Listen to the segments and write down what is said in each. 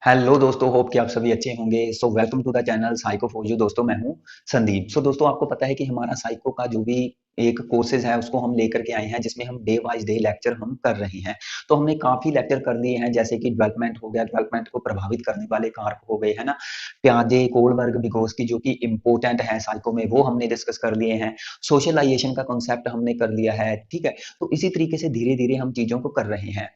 Hello दोस्तों, hope कि आप सभी अच्छे होंगे। So welcome to the channel psycho for you. दोस्तों मैं हूं संदीप। दोस्तों आपको पता है कि हमारा साइको का जो भी एक कोर्सेज है उसको हम लेकर के आए हैं, जिसमें हम डे वाइज डे लेक्चर हम कर रहे हैं। तो हमने काफी लेक्चर कर लिए हैं, जैसे कि डेवलपमेंट हो गया, डेवलपमेंट को प्रभावित करने वाले कारक हो गए, है ना। प्याजे कोलबर्ग विगोस्की जो कि इम्पोर्टेंट है साइको में, वो हमने डिस्कस कर लिए हैं। सोशलाइजेशन का कॉन्सेप्ट हमने कर लिया है, ठीक है। तो इसी तरीके से धीरे धीरे हम चीजों को कर रहे हैं।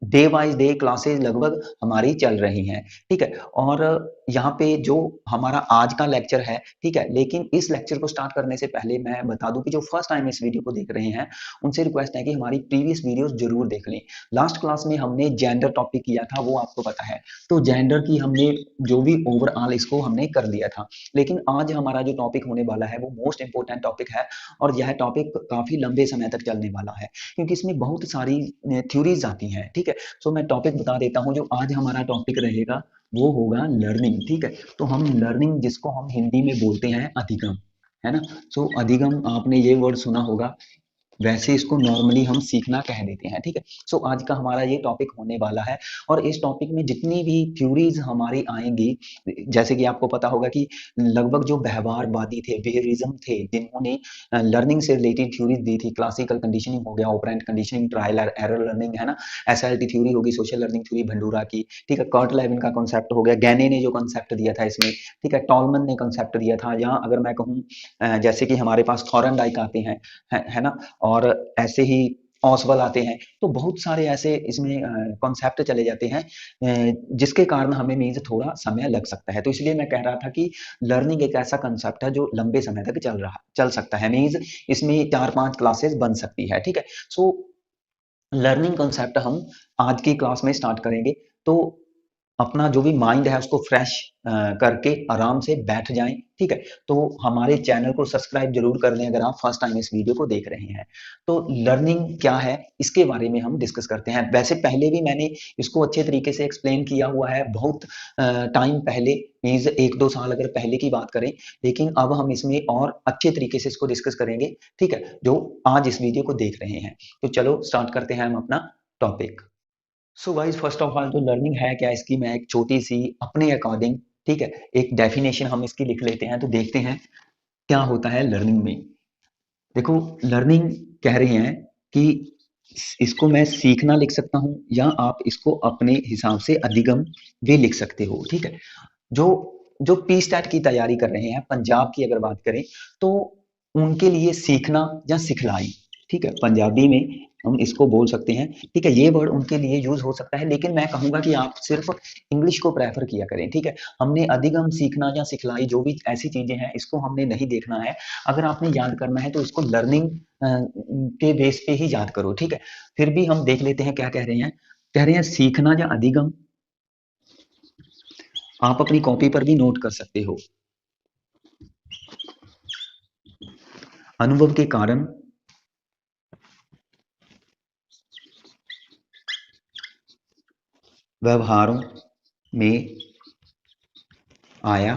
डे वाइज डे क्लासेस लगभग हमारी चल रही हैं, ठीक है। और यहाँ पे जो हमारा आज का लेक्चर है, ठीक है, लेकिन इस लेक्चर को स्टार्ट करने से पहले मैं बता दूं कि जो फर्स्ट टाइम इस वीडियो को देख रहे हैं उनसे रिक्वेस्ट है कि हमारी प्रीवियस वीडियोस जरूर देख लें। लास्ट क्लास में हमने जेंडर टॉपिक किया था, वो आपको पता है। तो जेंडर की हमने जो भी ओवरऑल इसको हमने कर दिया था। लेकिन आज हमारा जो टॉपिक होने वाला है वो मोस्ट इंपोर्टेंट टॉपिक है, और यह टॉपिक काफी लंबे समय तक चलने वाला है, क्योंकि इसमें बहुत सारी थ्योरीज आती हैं, ठीक है। सो मैं टॉपिक बता देता हूँ। जो आज हमारा टॉपिक रहेगा वो होगा लर्निंग, ठीक है। तो हम लर्निंग, जिसको हम हिंदी में बोलते हैं अधिगम, है ना। सो अधिगम आपने ये वर्ड सुना होगा, वैसे इसको नॉर्मली हम सीखना कह देते हैं, ठीक है। सो आज का हमारा ये टॉपिक होने वाला है। और इस टॉपिक में जितनी भी थ्योरीज हमारी आएंगी, जैसे कि आपको पता होगा कि लगभग जो व्यवहारवादी थे, बिहेवियरिज्म थे, जिन्होंने लर्निंग से रिलेटेड थ्योरीज दी थी, क्लासिकल कंडीशनिंग हो गया, operant conditioning, trial error learning, है ना। एसएलटी थ्योरी होगी, सोशल लर्निंग थ्योरी भंडूरा की, ठीक है। कर्ट लेविन का कॉन्सेप्ट हो गया, गैने ने जो कॉन्सेप्ट दिया था इसमें, ठीक है। टॉलमन ने कॉन्सेप्ट दिया था। यहाँ अगर मैं कहूँ जैसे कि हमारे पास थॉरनडाइक आते हैं, है ना। और ऐसे ही ऑसवल आते हैं। तो बहुत सारे ऐसे इसमें कॉन्सेप्ट चले जाते हैं, जिसके कारण हमें मीन्स थोड़ा समय लग सकता है। तो इसलिए मैं कह रहा था कि लर्निंग एक ऐसा कंसेप्ट है जो लंबे समय तक चल सकता है, मीन्स इसमें 4-5 क्लासेस बन सकती है, ठीक है। सो लर्निंग कॉन्सेप्ट हम आज की क्लास में स्टार्ट करेंगे। तो अपना जो भी माइंड है उसको फ्रेश करके आराम से बैठ जाएं, ठीक है। तो हमारे चैनल को सब्सक्राइब जरूर कर लें अगर आप फर्स्ट टाइम इस वीडियो को देख रहे हैं। तो लर्निंग क्या है इसके बारे में हम डिस्कस करते हैं। वैसे पहले भी मैंने इसको अच्छे तरीके से एक्सप्लेन किया हुआ है, बहुत टाइम पहले, मीन्स 1-2 साल अगर पहले की बात करें। लेकिन अब हम इसमें और अच्छे तरीके से इसको डिस्कस करेंगे, ठीक है, जो आज इस वीडियो को देख रहे हैं। तो चलो स्टार्ट करते हैं हम अपना topic. So guys, first of all तो लर्निंग है क्या, इसकी मैं एक छोटी सी अपने अकॉर्डिंग, ठीक है, एक डेफिनेशन हम इसकी लिख लेते हैं। तो देखते हैं क्या होता है लर्निंग में। देखो, लर्निंग कह रहे हैं कि इसको मैं सीखना लिख सकता हूं, या आप इसको अपने हिसाब से अधिगम भी लिख सकते हो, ठीक है। जो जो पी स्टैट की तैयारी कर रहे हैं, पंजाब की अगर बात करें, तो उनके लिए सीखना या सिखलाई, ठीक है, पंजाबी में हम इसको बोल सकते हैं, ठीक है। ये वर्ड उनके लिए यूज हो सकता है, लेकिन मैं कहूंगा कि आप सिर्फ इंग्लिश को प्रेफर किया करें, ठीक है। हमने अधिगम, सीखना या सिखलाई, जो भी ऐसी चीजें हैं, इसको हमने नहीं देखना है। अगर आपने याद करना है तो इसको लर्निंग के बेस पे ही याद करो, ठीक है। फिर भी हम देख लेते हैं क्या कह रहे हैं। कह रहे हैं सीखना या अधिगम, आप अपनी कॉपी पर भी नोट कर सकते हो। अनुभव के कारण व्यवहारों में आया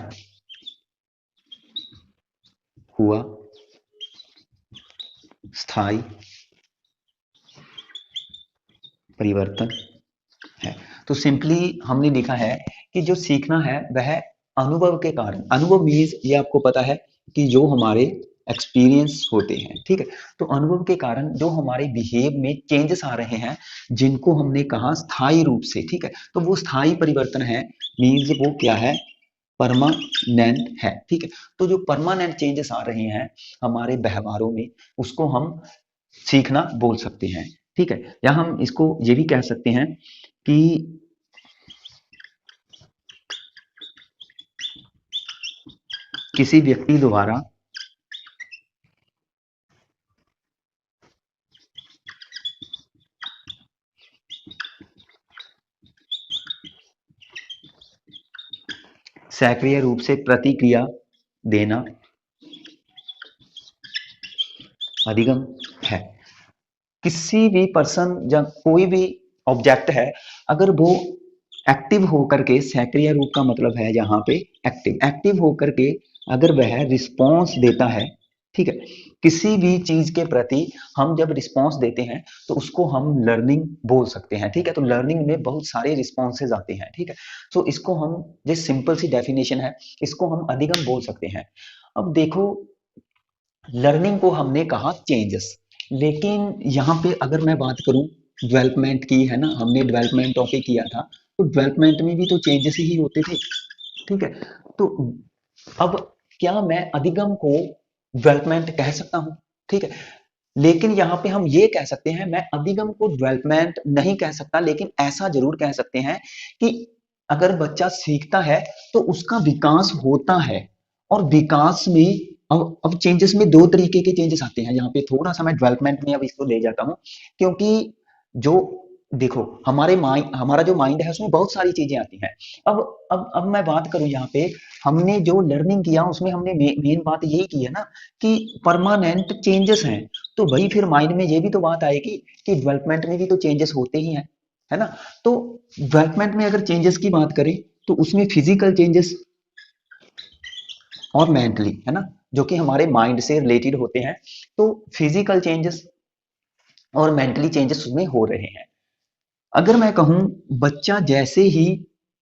हुआ स्थायी परिवर्तन है। तो सिंपली हमने लिखा है कि जो सीखना है वह अनुभव के कारण, अनुभव मीन्स ये आपको पता है कि जो हमारे एक्सपीरियंस होते हैं, ठीक है। तो अनुभव के कारण जो हमारे बिहेव में चेंजेस आ रहे हैं, जिनको हमने कहा स्थायी रूप से, ठीक है। तो वो स्थायी परिवर्तन है, मीन्स वो क्या है, परमानेंट है, ठीक है। तो जो परमानेंट चेंजेस आ रहे हैं हमारे व्यवहारों में, उसको हम सीखना बोल सकते हैं, ठीक है। या हम इसको ये भी कह सकते हैं कि किसी व्यक्ति द्वारा सक्रिय रूप से प्रतिक्रिया देना अधिगम है। किसी भी पर्सन या कोई भी ऑब्जेक्ट है, अगर वो एक्टिव होकर के, सक्रिय रूप का मतलब है यहाँ पे एक्टिव, एक्टिव होकर के अगर वह रिस्पॉन्स देता है, ठीक है। किसी भी चीज के प्रति हम जब रिस्पॉन्स देते हैं तो उसको हम लर्निंग बोल सकते हैं। ठीक है, तो लर्निंग में बहुत सारे रिस्पॉन्सेज आते हैं। ठीक है, तो इसको हम, ये सिंपल सी डेफिनेशन है, इसको हम अधिगम बोल सकते हैं। अब देखो, लर्निंग को हमने कहा चेंजेस, लेकिन यहाँ पे अगर मैं बात करूं डेवलपमेंट की, है ना, हमने डेवलपमेंट टॉपिक किया था, तो डेवलपमेंट में भी तो चेंजेस ही होते थे। ठीक है, तो अब क्या मैं अधिगम को डेवलपमेंट कह सकता हूं? ठीक है, लेकिन यहाँ पे हम ये कह सकते हैं, मैं अधिगम को डेवलपमेंट नहीं कह सकता, लेकिन ऐसा जरूर कह सकते हैं कि अगर बच्चा सीखता है तो उसका विकास होता है। और विकास में अब चेंजेस में दो तरीके के चेंजेस आते हैं। यहाँ पे थोड़ा सा मैं डेवलपमेंट में अब इसको ले जाता हूँ, क्योंकि जो, देखो, हमारा जो माइंड है उसमें बहुत सारी चीजें आती हैं। अब अब मैं बात करूं यहाँ पे, हमने जो लर्निंग किया उसमें हमने मेन बात यही की है ना, कि परमानेंट चेंजेस हैं। तो वही फिर माइंड में ये भी तो बात आएगी कि डेवलपमेंट में भी तो चेंजेस होते ही हैं, है ना। तो डेवलपमेंट में अगर चेंजेस की बात करें तो उसमें फिजिकल चेंजेस और मेंटली, है ना, जो कि हमारे माइंड से रिलेटेड होते हैं। तो फिजिकल चेंजेस और मेंटली चेंजेस उसमें हो रहे हैं। अगर मैं कहूं, बच्चा जैसे ही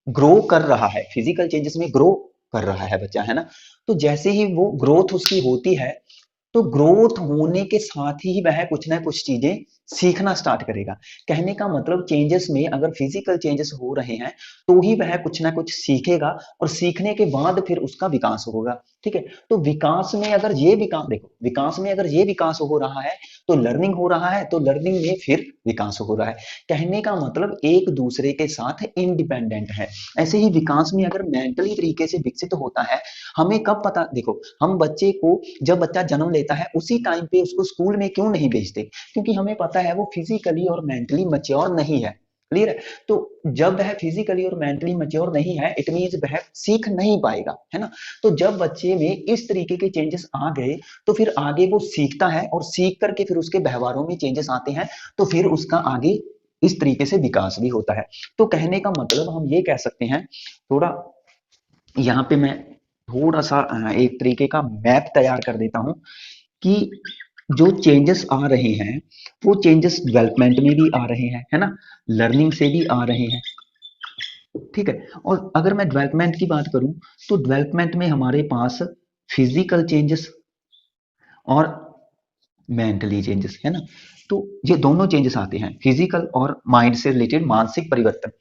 ग्रो कर रहा है, फिजिकल चेंजेस में ग्रो कर रहा है बच्चा, है ना, तो जैसे ही वो ग्रोथ उसकी होती है, तो ग्रोथ होने के साथ ही वह कुछ ना कुछ चीजें सीखना स्टार्ट करेगा। कहने का मतलब, चेंजेस में अगर फिजिकल चेंजेस हो रहे हैं तो ही वह कुछ ना कुछ सीखेगा, और सीखने के बाद फिर उसका विकास होगा। ठीक है, तो विकास में अगर ये विकास, देखो, विकास में अगर ये विकास हो रहा है तो लर्निंग हो रहा है, तो लर्निंग में फिर विकास हो रहा है। कहने का मतलब एक दूसरे के साथ इंडिपेंडेंट है। ऐसे ही विकास में अगर मेंटली तरीके से विकसित होता है, हमें कब पता, देखो, हम बच्चे को, जब बच्चा जन्म लेता है उसी टाइम पे उसको स्कूल में क्यों नहीं भेजते? क्योंकि हमें पता है वो फिजिकली और मेंटली मैच्योर नहीं है। क्लियर है? तो जब वह फिजिकली और मेंटली मैच्योर नहीं है, इट मींस वह सीख नहीं पाएगा, है ना। तो जब बच्चे में इस तरीके के चेंजेस आ गए, तो फिर आगे वो सीखता है, और सीख करके फिर उसके व्यवहारों में चेंजेस आते हैं, तो फिर उसका आगे इस तरीके से विकास भी होता है। तो कहने का मतलब हम ये कह सकते हैं, थोड़ा यहाँ पे मैं थोड़ा सा एक तरीके का मैप तैयार कर देता हूँ, कि जो चेंजेस आ रहे हैं वो चेंजेस डेवलपमेंट में भी आ रहे हैं, है ना, लर्निंग से भी आ रहे हैं। ठीक है, और अगर मैं डेवलपमेंट की बात करूं, तो डेवलपमेंट में हमारे पास फिजिकल चेंजेस और मेंटली चेंजेस, है ना। तो ये दोनों चेंजेस आते हैं, फिजिकल और माइंड से रिलेटेड मानसिक परिवर्तन।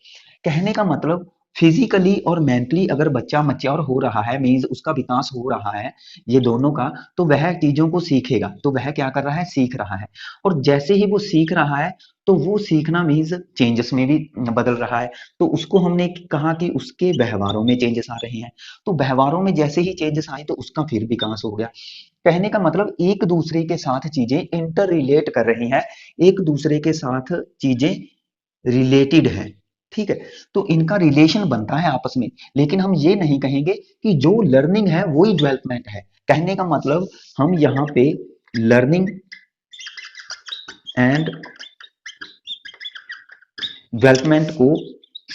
कहने का मतलब, फिजिकली और मेंटली अगर बच्चा मैच्योर हो रहा है, मींस उसका विकास हो रहा है, ये दोनों का, तो वह चीजों को सीखेगा। तो वह क्या कर रहा है? सीख रहा है। और जैसे ही वो सीख रहा है, तो वो सीखना मींस चेंजेस में भी बदल रहा है। तो उसको हमने कहा कि उसके व्यवहारों में चेंजेस आ रहे हैं। तो व्यवहारों में जैसे ही चेंजेस आए तो उसका फिर विकास हो गया। कहने का मतलब, एक दूसरे के साथ चीजें इंटर रिलेट कर रही हैं, एक दूसरे के साथ चीजें रिलेटेड है। ठीक है, तो इनका रिलेशन बनता है आपस में। लेकिन हम ये नहीं कहेंगे कि जो लर्निंग है वही डेवलपमेंट है। कहने का मतलब, हम यहाँ पे लर्निंग एंड डेवलपमेंट को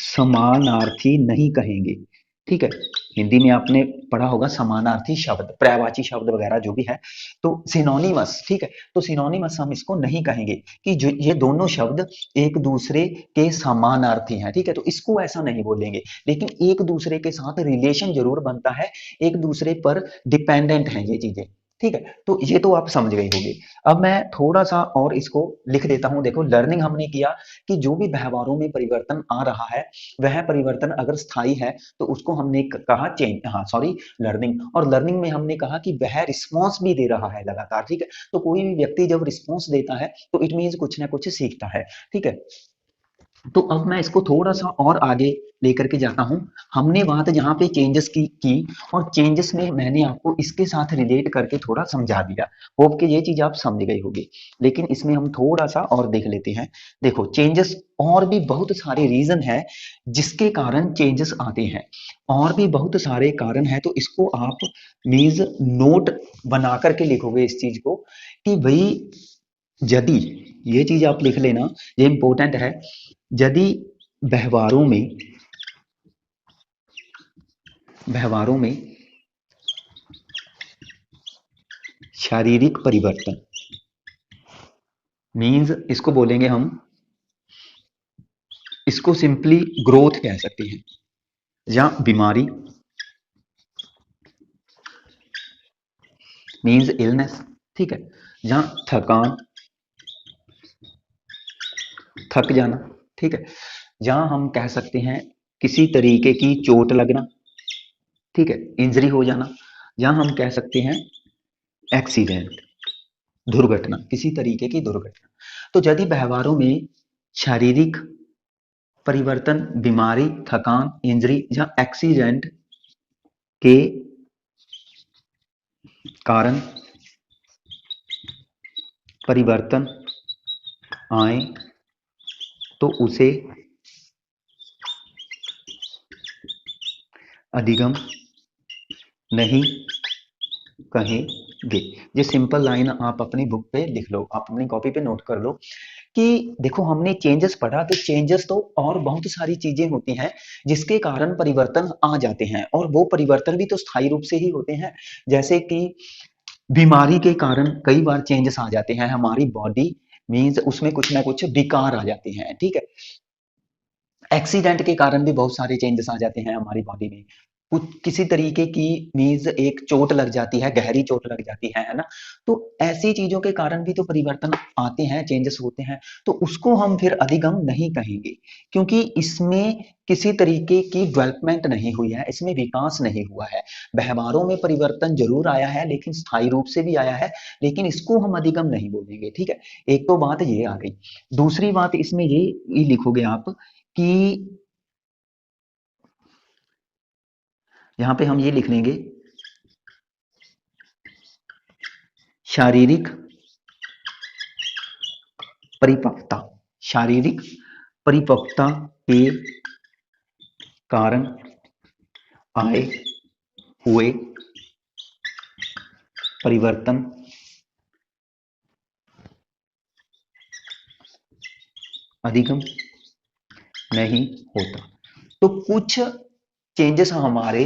समानार्थी नहीं कहेंगे। ठीक है, हिंदी में आपने पढ़ा होगा समानार्थी शब्द, पर्यायवाची शब्द वगैरह जो भी है, तो सिनोनिमस। ठीक है, तो सिनोनिमस हम इसको नहीं कहेंगे, कि जो ये दोनों शब्द एक दूसरे के समानार्थी हैं। ठीक है, तो इसको ऐसा नहीं बोलेंगे, लेकिन एक दूसरे के साथ रिलेशन जरूर बनता है, एक दूसरे पर डिपेंडेंट है ये चीजें। ठीक है, तो ये तो आप समझ गए होंगे। अब मैं थोड़ा सा और इसको लिख देता हूं। देखो, लर्निंग हमने किया कि जो भी व्यवहारों में परिवर्तन आ रहा है, वह परिवर्तन अगर स्थायी है तो उसको हमने कहा चेंज, हाँ सॉरी, लर्निंग। और लर्निंग में हमने कहा कि वह रिस्पॉन्स भी दे रहा है लगातार। ठीक है, तो कोई भी व्यक्ति जब रिस्पॉन्स देता है तो इट मीन्स कुछ ना कुछ सीखता है। ठीक है, तो अब मैं इसको थोड़ा सा और आगे लेकर के जाता हूं। हमने बात जहां पे चेंजेस की और चेंजेस में मैंने आपको इसके साथ रिलेट करके थोड़ा समझा दिया। होप कि ये चीज आप समझ गई होगी। लेकिन इसमें हम थोड़ा सा और देख लेते हैं। देखो, चेंजेस और भी बहुत सारे रीजन है जिसके कारण चेंजेस आते हैं, और भी बहुत सारे कारण है। तो इसको आप मीन्स नोट बना करके लिखोगे इस चीज को, कि भाई, यदि, ये चीज आप लिख लेना, ये इंपॉर्टेंट है। यदि व्यवहारों में व्यवहारों में शारीरिक परिवर्तन मीन्स इसको बोलेंगे हम, इसको सिंपली ग्रोथ कह सकते हैं, या बीमारी मीन्स इलनेस, ठीक है, जहां थकान, थक जाना, ठीक है, जहां हम कह सकते हैं किसी तरीके की चोट लगना, ठीक है, इंजरी हो जाना, जहां हम कह सकते हैं एक्सीडेंट, दुर्घटना, किसी तरीके की दुर्घटना। तो यदि व्यवहारों में शारीरिक परिवर्तन, बीमारी, थकान, इंजरी या एक्सीडेंट के कारण परिवर्तन आए तो उसे अधिगम नहीं कहेंगे। ये सिंपल लाइन आप अपनी बुक पे लिख लो, आप अपनी कॉपी पे नोट कर लो कि देखो हमने चेंजेस पढ़ा, तो चेंजेस तो और बहुत सारी चीजें होती हैं जिसके कारण परिवर्तन आ जाते हैं, और वो परिवर्तन भी तो स्थायी रूप से ही होते हैं। जैसे कि बीमारी के कारण कई बार चेंजेस आ जाते हैं हमारी बॉडी, मीन्स उसमें कुछ ना कुछ विकार आ जाते हैं, ठीक है। एक्सीडेंट के कारण भी बहुत सारे चेंजेस आ जाते हैं हमारी बॉडी में, कुछ किसी तरीके की मीन्स एक चोट लग जाती है, गहरी चोट लग जाती है ना। तो ऐसी चीजों के कारण भी तो परिवर्तन आते हैं, चेंजेस होते हैं, तो उसको हम फिर अधिगम नहीं कहेंगे, क्योंकि इसमें किसी तरीके की डेवलपमेंट नहीं हुई है, इसमें विकास नहीं हुआ है। व्यवहारों में परिवर्तन जरूर आया है, लेकिन स्थायी रूप से भी आया है, लेकिन इसको हम अधिगम नहीं बोलेंगे, ठीक है। एक तो बात ये आ गई। दूसरी बात इसमें ये लिखोगे आप कि यहां पे हम ये लिख लेंगे, शारीरिक परिपक्वता, शारीरिक परिपक्वता के कारण आए हुए परिवर्तन अधिगम नहीं होता। तो कुछ चेंजेस हमारे,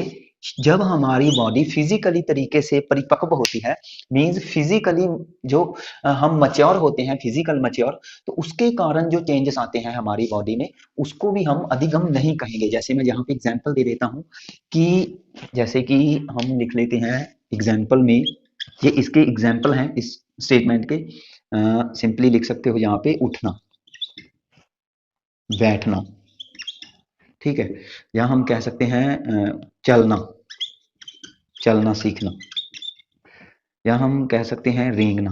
जब हमारी बॉडी फिजिकली तरीके से परिपक्व होती है, मींस फिजिकली जो हम मच्योर होते हैं, फिजिकल मच्योर, तो उसके कारण जो चेंजेस आते हैं हमारी बॉडी में, उसको भी हम अधिगम नहीं कहेंगे। जैसे मैं यहाँ पे एग्जांपल दे देता हूँ कि जैसे कि हम लिख लेते हैं एग्जांपल में, ये इसके एग्जांपल हैं इस स्टेटमेंट के, सिंपली लिख सकते हो यहाँ पे उठना, बैठना, ठीक है, या हम कह सकते हैं चलना, चलना सीखना, या हम कह सकते हैं रेंगना,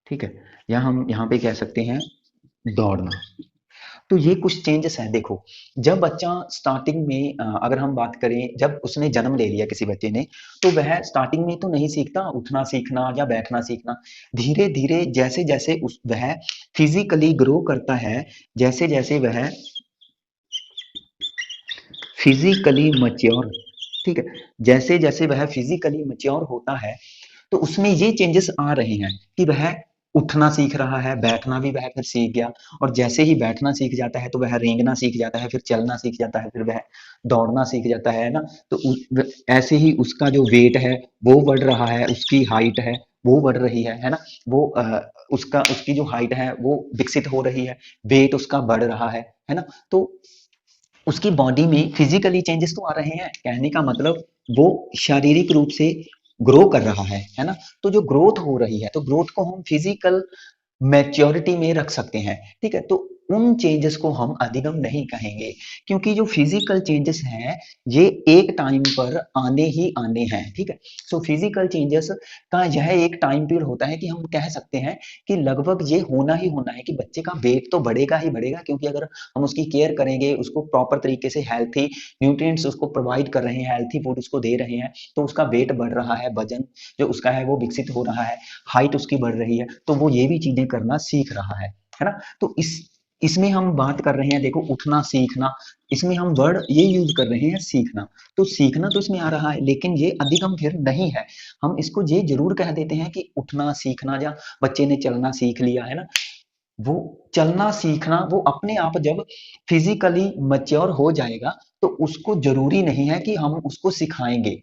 ठीक है, या हम यहाँ पे कह सकते हैं दौड़ना। तो ये कुछ चेंजेस हैं। देखो, जब बच्चा स्टार्टिंग में अगर हम बात करें, जब उसने जन्म ले लिया किसी बच्चे ने, तो वह स्टार्टिंग में तो नहीं सीखता उठना सीखना या बैठना सीखना। धीरे धीरे जैसे जैसे वह फिजिकली ग्रो करता है, जैसे जैसे वह फिजिकली मच्योर, ठीक है, जैसे जैसे वह फिजिकली मच्योर होता है, तो उसमें ये चेंजेस आ रहे हैं कि वह उठना सीख रहा है, बैठना भी वह फिर सीख गया, और जैसे ही बैठना सीख जाता है तो वह रेंगना सीख जाता है, फिर चलना सीख जाता है, फिर वह दौड़ना सीख जाता है ना। तो ऐसे ही उसका जो वेट है वो बढ़ रहा है, उसकी हाइट है वो बढ़ रही है ना। वो उसका उसकी जो हाइट है वो विकसित हो रही है, वेट उसका बढ़ रहा है ना। तो उसकी बॉडी में फिजिकली चेंजेस तो आ रहे हैं, कहने का मतलब वो शारीरिक रूप से ग्रो कर रहा है ना। तो जो ग्रोथ हो रही है, तो ग्रोथ को हम फिजिकल मैच्योरिटी में रख सकते हैं, ठीक है। तो उन चेंजेस को हम अधिगम नहीं कहेंगे, क्योंकि जो फिजिकल चेंजेस हैं ये एक टाइम पर आने ही आने हैं, ठीक है। सो फिजिकल चेंजेस का यह एक टाइम पीरियड होता है कि हम कह सकते हैं कि लगभग ये होना ही होना है कि बच्चे का वेट तो बढ़ेगा ही बढ़ेगा, क्योंकि अगर हम उसकी केयर करेंगे, उसको प्रॉपर तरीके से हेल्थी न्यूट्रिएंट्स उसको प्रोवाइड कर रहे हैं, हेल्थी फूड उसको दे रहे हैं, तो उसका वेट बढ़ रहा है, वजन जो उसका है वो विकसित हो रहा है, हाइट उसकी बढ़ रही है, तो वो ये भी चीजें करना सीख रहा है ना। तो इसमें हम बात कर रहे हैं, देखो उठना सीखना, इसमें हम वर्ड ये यूज कर रहे हैं सीखना। तो सीखना तो इसमें आ रहा है, लेकिन ये अधिगम फिर नहीं है। हम इसको ये जरूर कह देते हैं कि उठना सीखना, या बच्चे ने चलना सीख लिया है ना, वो चलना सीखना वो अपने आप जब फिजिकली मैच्योर हो जाएगा, तो उसको जरूरी नहीं है कि हम उसको सिखाएंगे।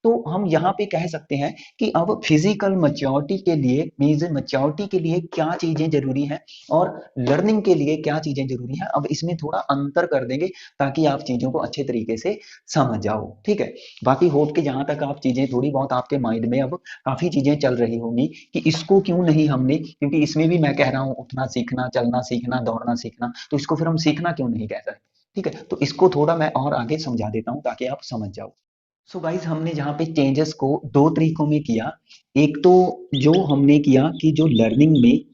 तो हम यहाँ पे कह सकते हैं कि अब फिजिकल मैच्योरिटी के लिए मीन्स मैच्योरिटी के लिए क्या चीजें जरूरी है और लर्निंग के लिए क्या चीजें जरूरी है, अब इसमें थोड़ा अंतर कर देंगे ताकि आप चीजों को अच्छे तरीके से समझ जाओ। ठीक है, बाकी होप कि जहां तक आप चीजें थोड़ी बहुत आपके माइंड में अब काफी चीजें चल रही होंगी कि इसको क्यों नहीं हमने, क्योंकि इसमें भी मैं कह रहा हूँ उठना सीखना, चलना सीखना, दौड़ना सीखना, तो इसको फिर हम सीखना क्यों नहीं कह सकते। ठीक है, तो इसको थोड़ा मैं और आगे समझा देता हूँ ताकि आप समझ जाओ। सो गाइस, हमने जहाँ पे चेंजेस को दो तरीकों में किया। एक तो जो हमने किया कि जो लर्निंग में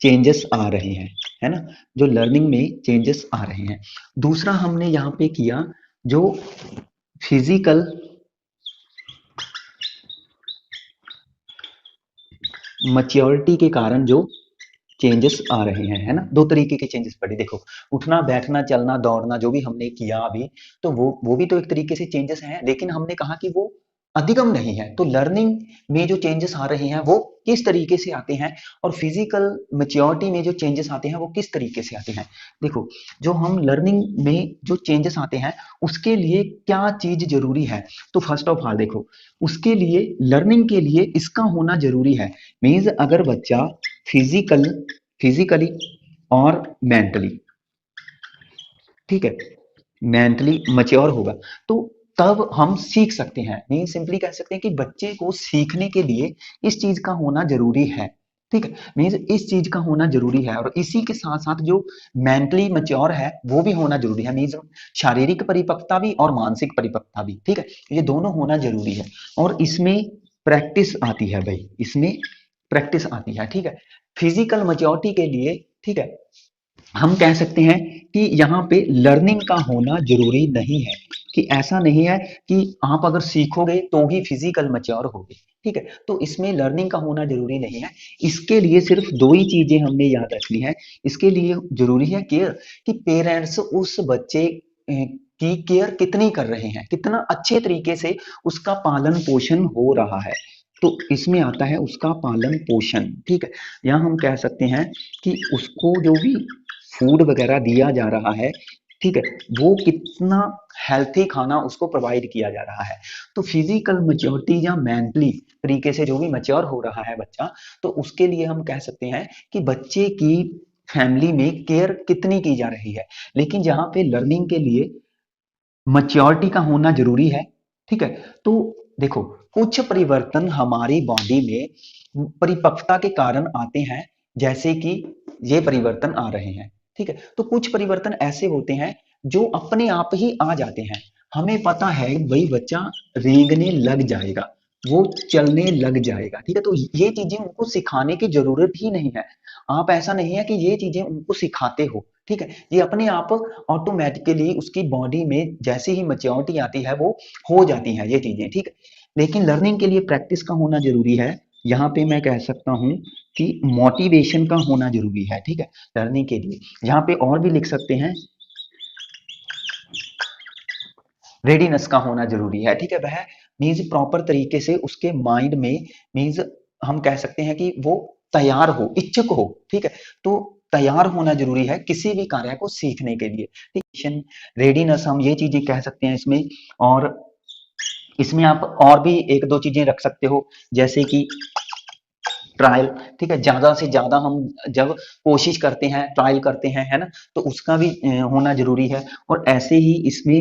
चेंजेस आ रहे हैं, है ना, जो लर्निंग में चेंजेस आ रहे हैं। दूसरा हमने यहाँ पे किया जो फिजिकल मैच्योरिटी के कारण जो चेंजेस आ रहे हैं, है ना, दो तरीके के चेंजेस पड़े। देखो, उठना बैठना चलना दौड़ना जो भी हमने किया अभी, तो वो भी तो एक तरीके से चेंजेस हैं, लेकिन हमने कहा कि वो अधिगम नहीं है। तो लर्निंग में जो चेंजेस आ रहे हैं वो किस तरीके से आते हैं और फिजिकल मैच्योरिटी में जो चेंजेस आते हैं वो किस तरीके से आते हैं। देखो, जो हम लर्निंग में जो चेंजेस आते हैं उसके लिए क्या चीज जरूरी है। तो फर्स्ट ऑफ ऑल देखो, उसके लिए लर्निंग के लिए इसका होना जरूरी है। मीन्स अगर बच्चा फिजिकली और मेंटली, ठीक है, मेंटली मैच्योर होगा तो तब हम सीख सकते हैं। मीन सिंपली कह सकते हैं कि बच्चे को सीखने के लिए इस चीज का होना जरूरी है। ठीक है, मीन्स इस चीज का होना जरूरी है और इसी के साथ साथ जो मेंटली मैच्योर है वो भी होना जरूरी है। मीन्स शारीरिक परिपक्वता भी और मानसिक परिपक्वता भी। ठीक है, ये दोनों होना जरूरी है और इसमें प्रैक्टिस आती है भाई, इसमें प्रैक्टिस आती है। ठीक है, फिजिकल मैच्योरिटी के लिए, ठीक है, हम कह सकते हैं कि यहाँ पे लर्निंग का होना जरूरी नहीं है, कि ऐसा नहीं है कि आप अगर सीखोगे तो ही फिजिकल मैच्योर होगे। ठीक है, तो इसमें लर्निंग का होना जरूरी नहीं है। इसके लिए सिर्फ दो ही चीजें हमने याद रखनी है। इसके लिए जरूरी है केयर, कि पेरेंट्स उस बच्चे की केयर कितनी कर रहे हैं, कितना अच्छे तरीके से उसका पालन पोषण हो रहा है। तो इसमें आता है उसका पालन पोषण। ठीक है, यहाँ हम कह सकते हैं कि उसको जो भी फूड वगैरह दिया जा रहा है, ठीक है, वो कितना हेल्थी खाना उसको प्रोवाइड किया जा रहा है। तो फिजिकल मैच्योरिटी या मेंटली तरीके से जो भी मैच्योर हो रहा है बच्चा, तो उसके लिए हम कह सकते हैं कि बच्चे की फैमिली में केयर कितनी की जा रही है। लेकिन जहां पे लर्निंग के लिए मैच्योरिटी का होना जरूरी है, ठीक है, तो देखो, कुछ परिवर्तन हमारी बॉडी में परिपक्वता के कारण आते हैं, जैसे कि ये परिवर्तन आ रहे हैं। ठीक है, तो कुछ परिवर्तन ऐसे होते हैं जो अपने आप ही आ जाते हैं। हमें पता है भाई बच्चा रेंगने लग जाएगा, वो चलने लग जाएगा। ठीक है, तो ये चीजें उनको सिखाने की जरूरत ही नहीं है। आप ऐसा नहीं है कि ये चीजें उनको सिखाते हो। ठीक है, ये अपने आप ऑटोमेटिकली उसकी बॉडी में जैसे ही मैच्योरिटी आती है वो हो जाती हैं ये चीजें। ठीक है, लेकिन लर्निंग के लिए प्रैक्टिस का होना जरूरी है। यहाँ पे मैं कह सकता हूँ कि मोटिवेशन का होना जरूरी है। ठीक है, लर्निंग के लिए यहाँ पे और भी लिख सकते हैं, रेडीनेस का होना जरूरी है। ठीक है, वह मीन्स प्रॉपर तरीके से उसके माइंड में, मीन्स हम कह सकते हैं कि वो तैयार हो, इच्छुक हो। ठीक है, तो तैयार होना जरूरी है किसी भी कार्य को सीखने के लिए। ठीक, रेडीनेस हम ये चीजें कह सकते हैं इसमें। और इसमें आप और भी एक दो चीजें रख सकते हो, जैसे कि ट्रायल। ठीक है, ज्यादा से ज्यादा हम जब कोशिश करते हैं, ट्रायल करते हैं, है ना, तो उसका भी होना जरूरी है। और ऐसे ही इसमें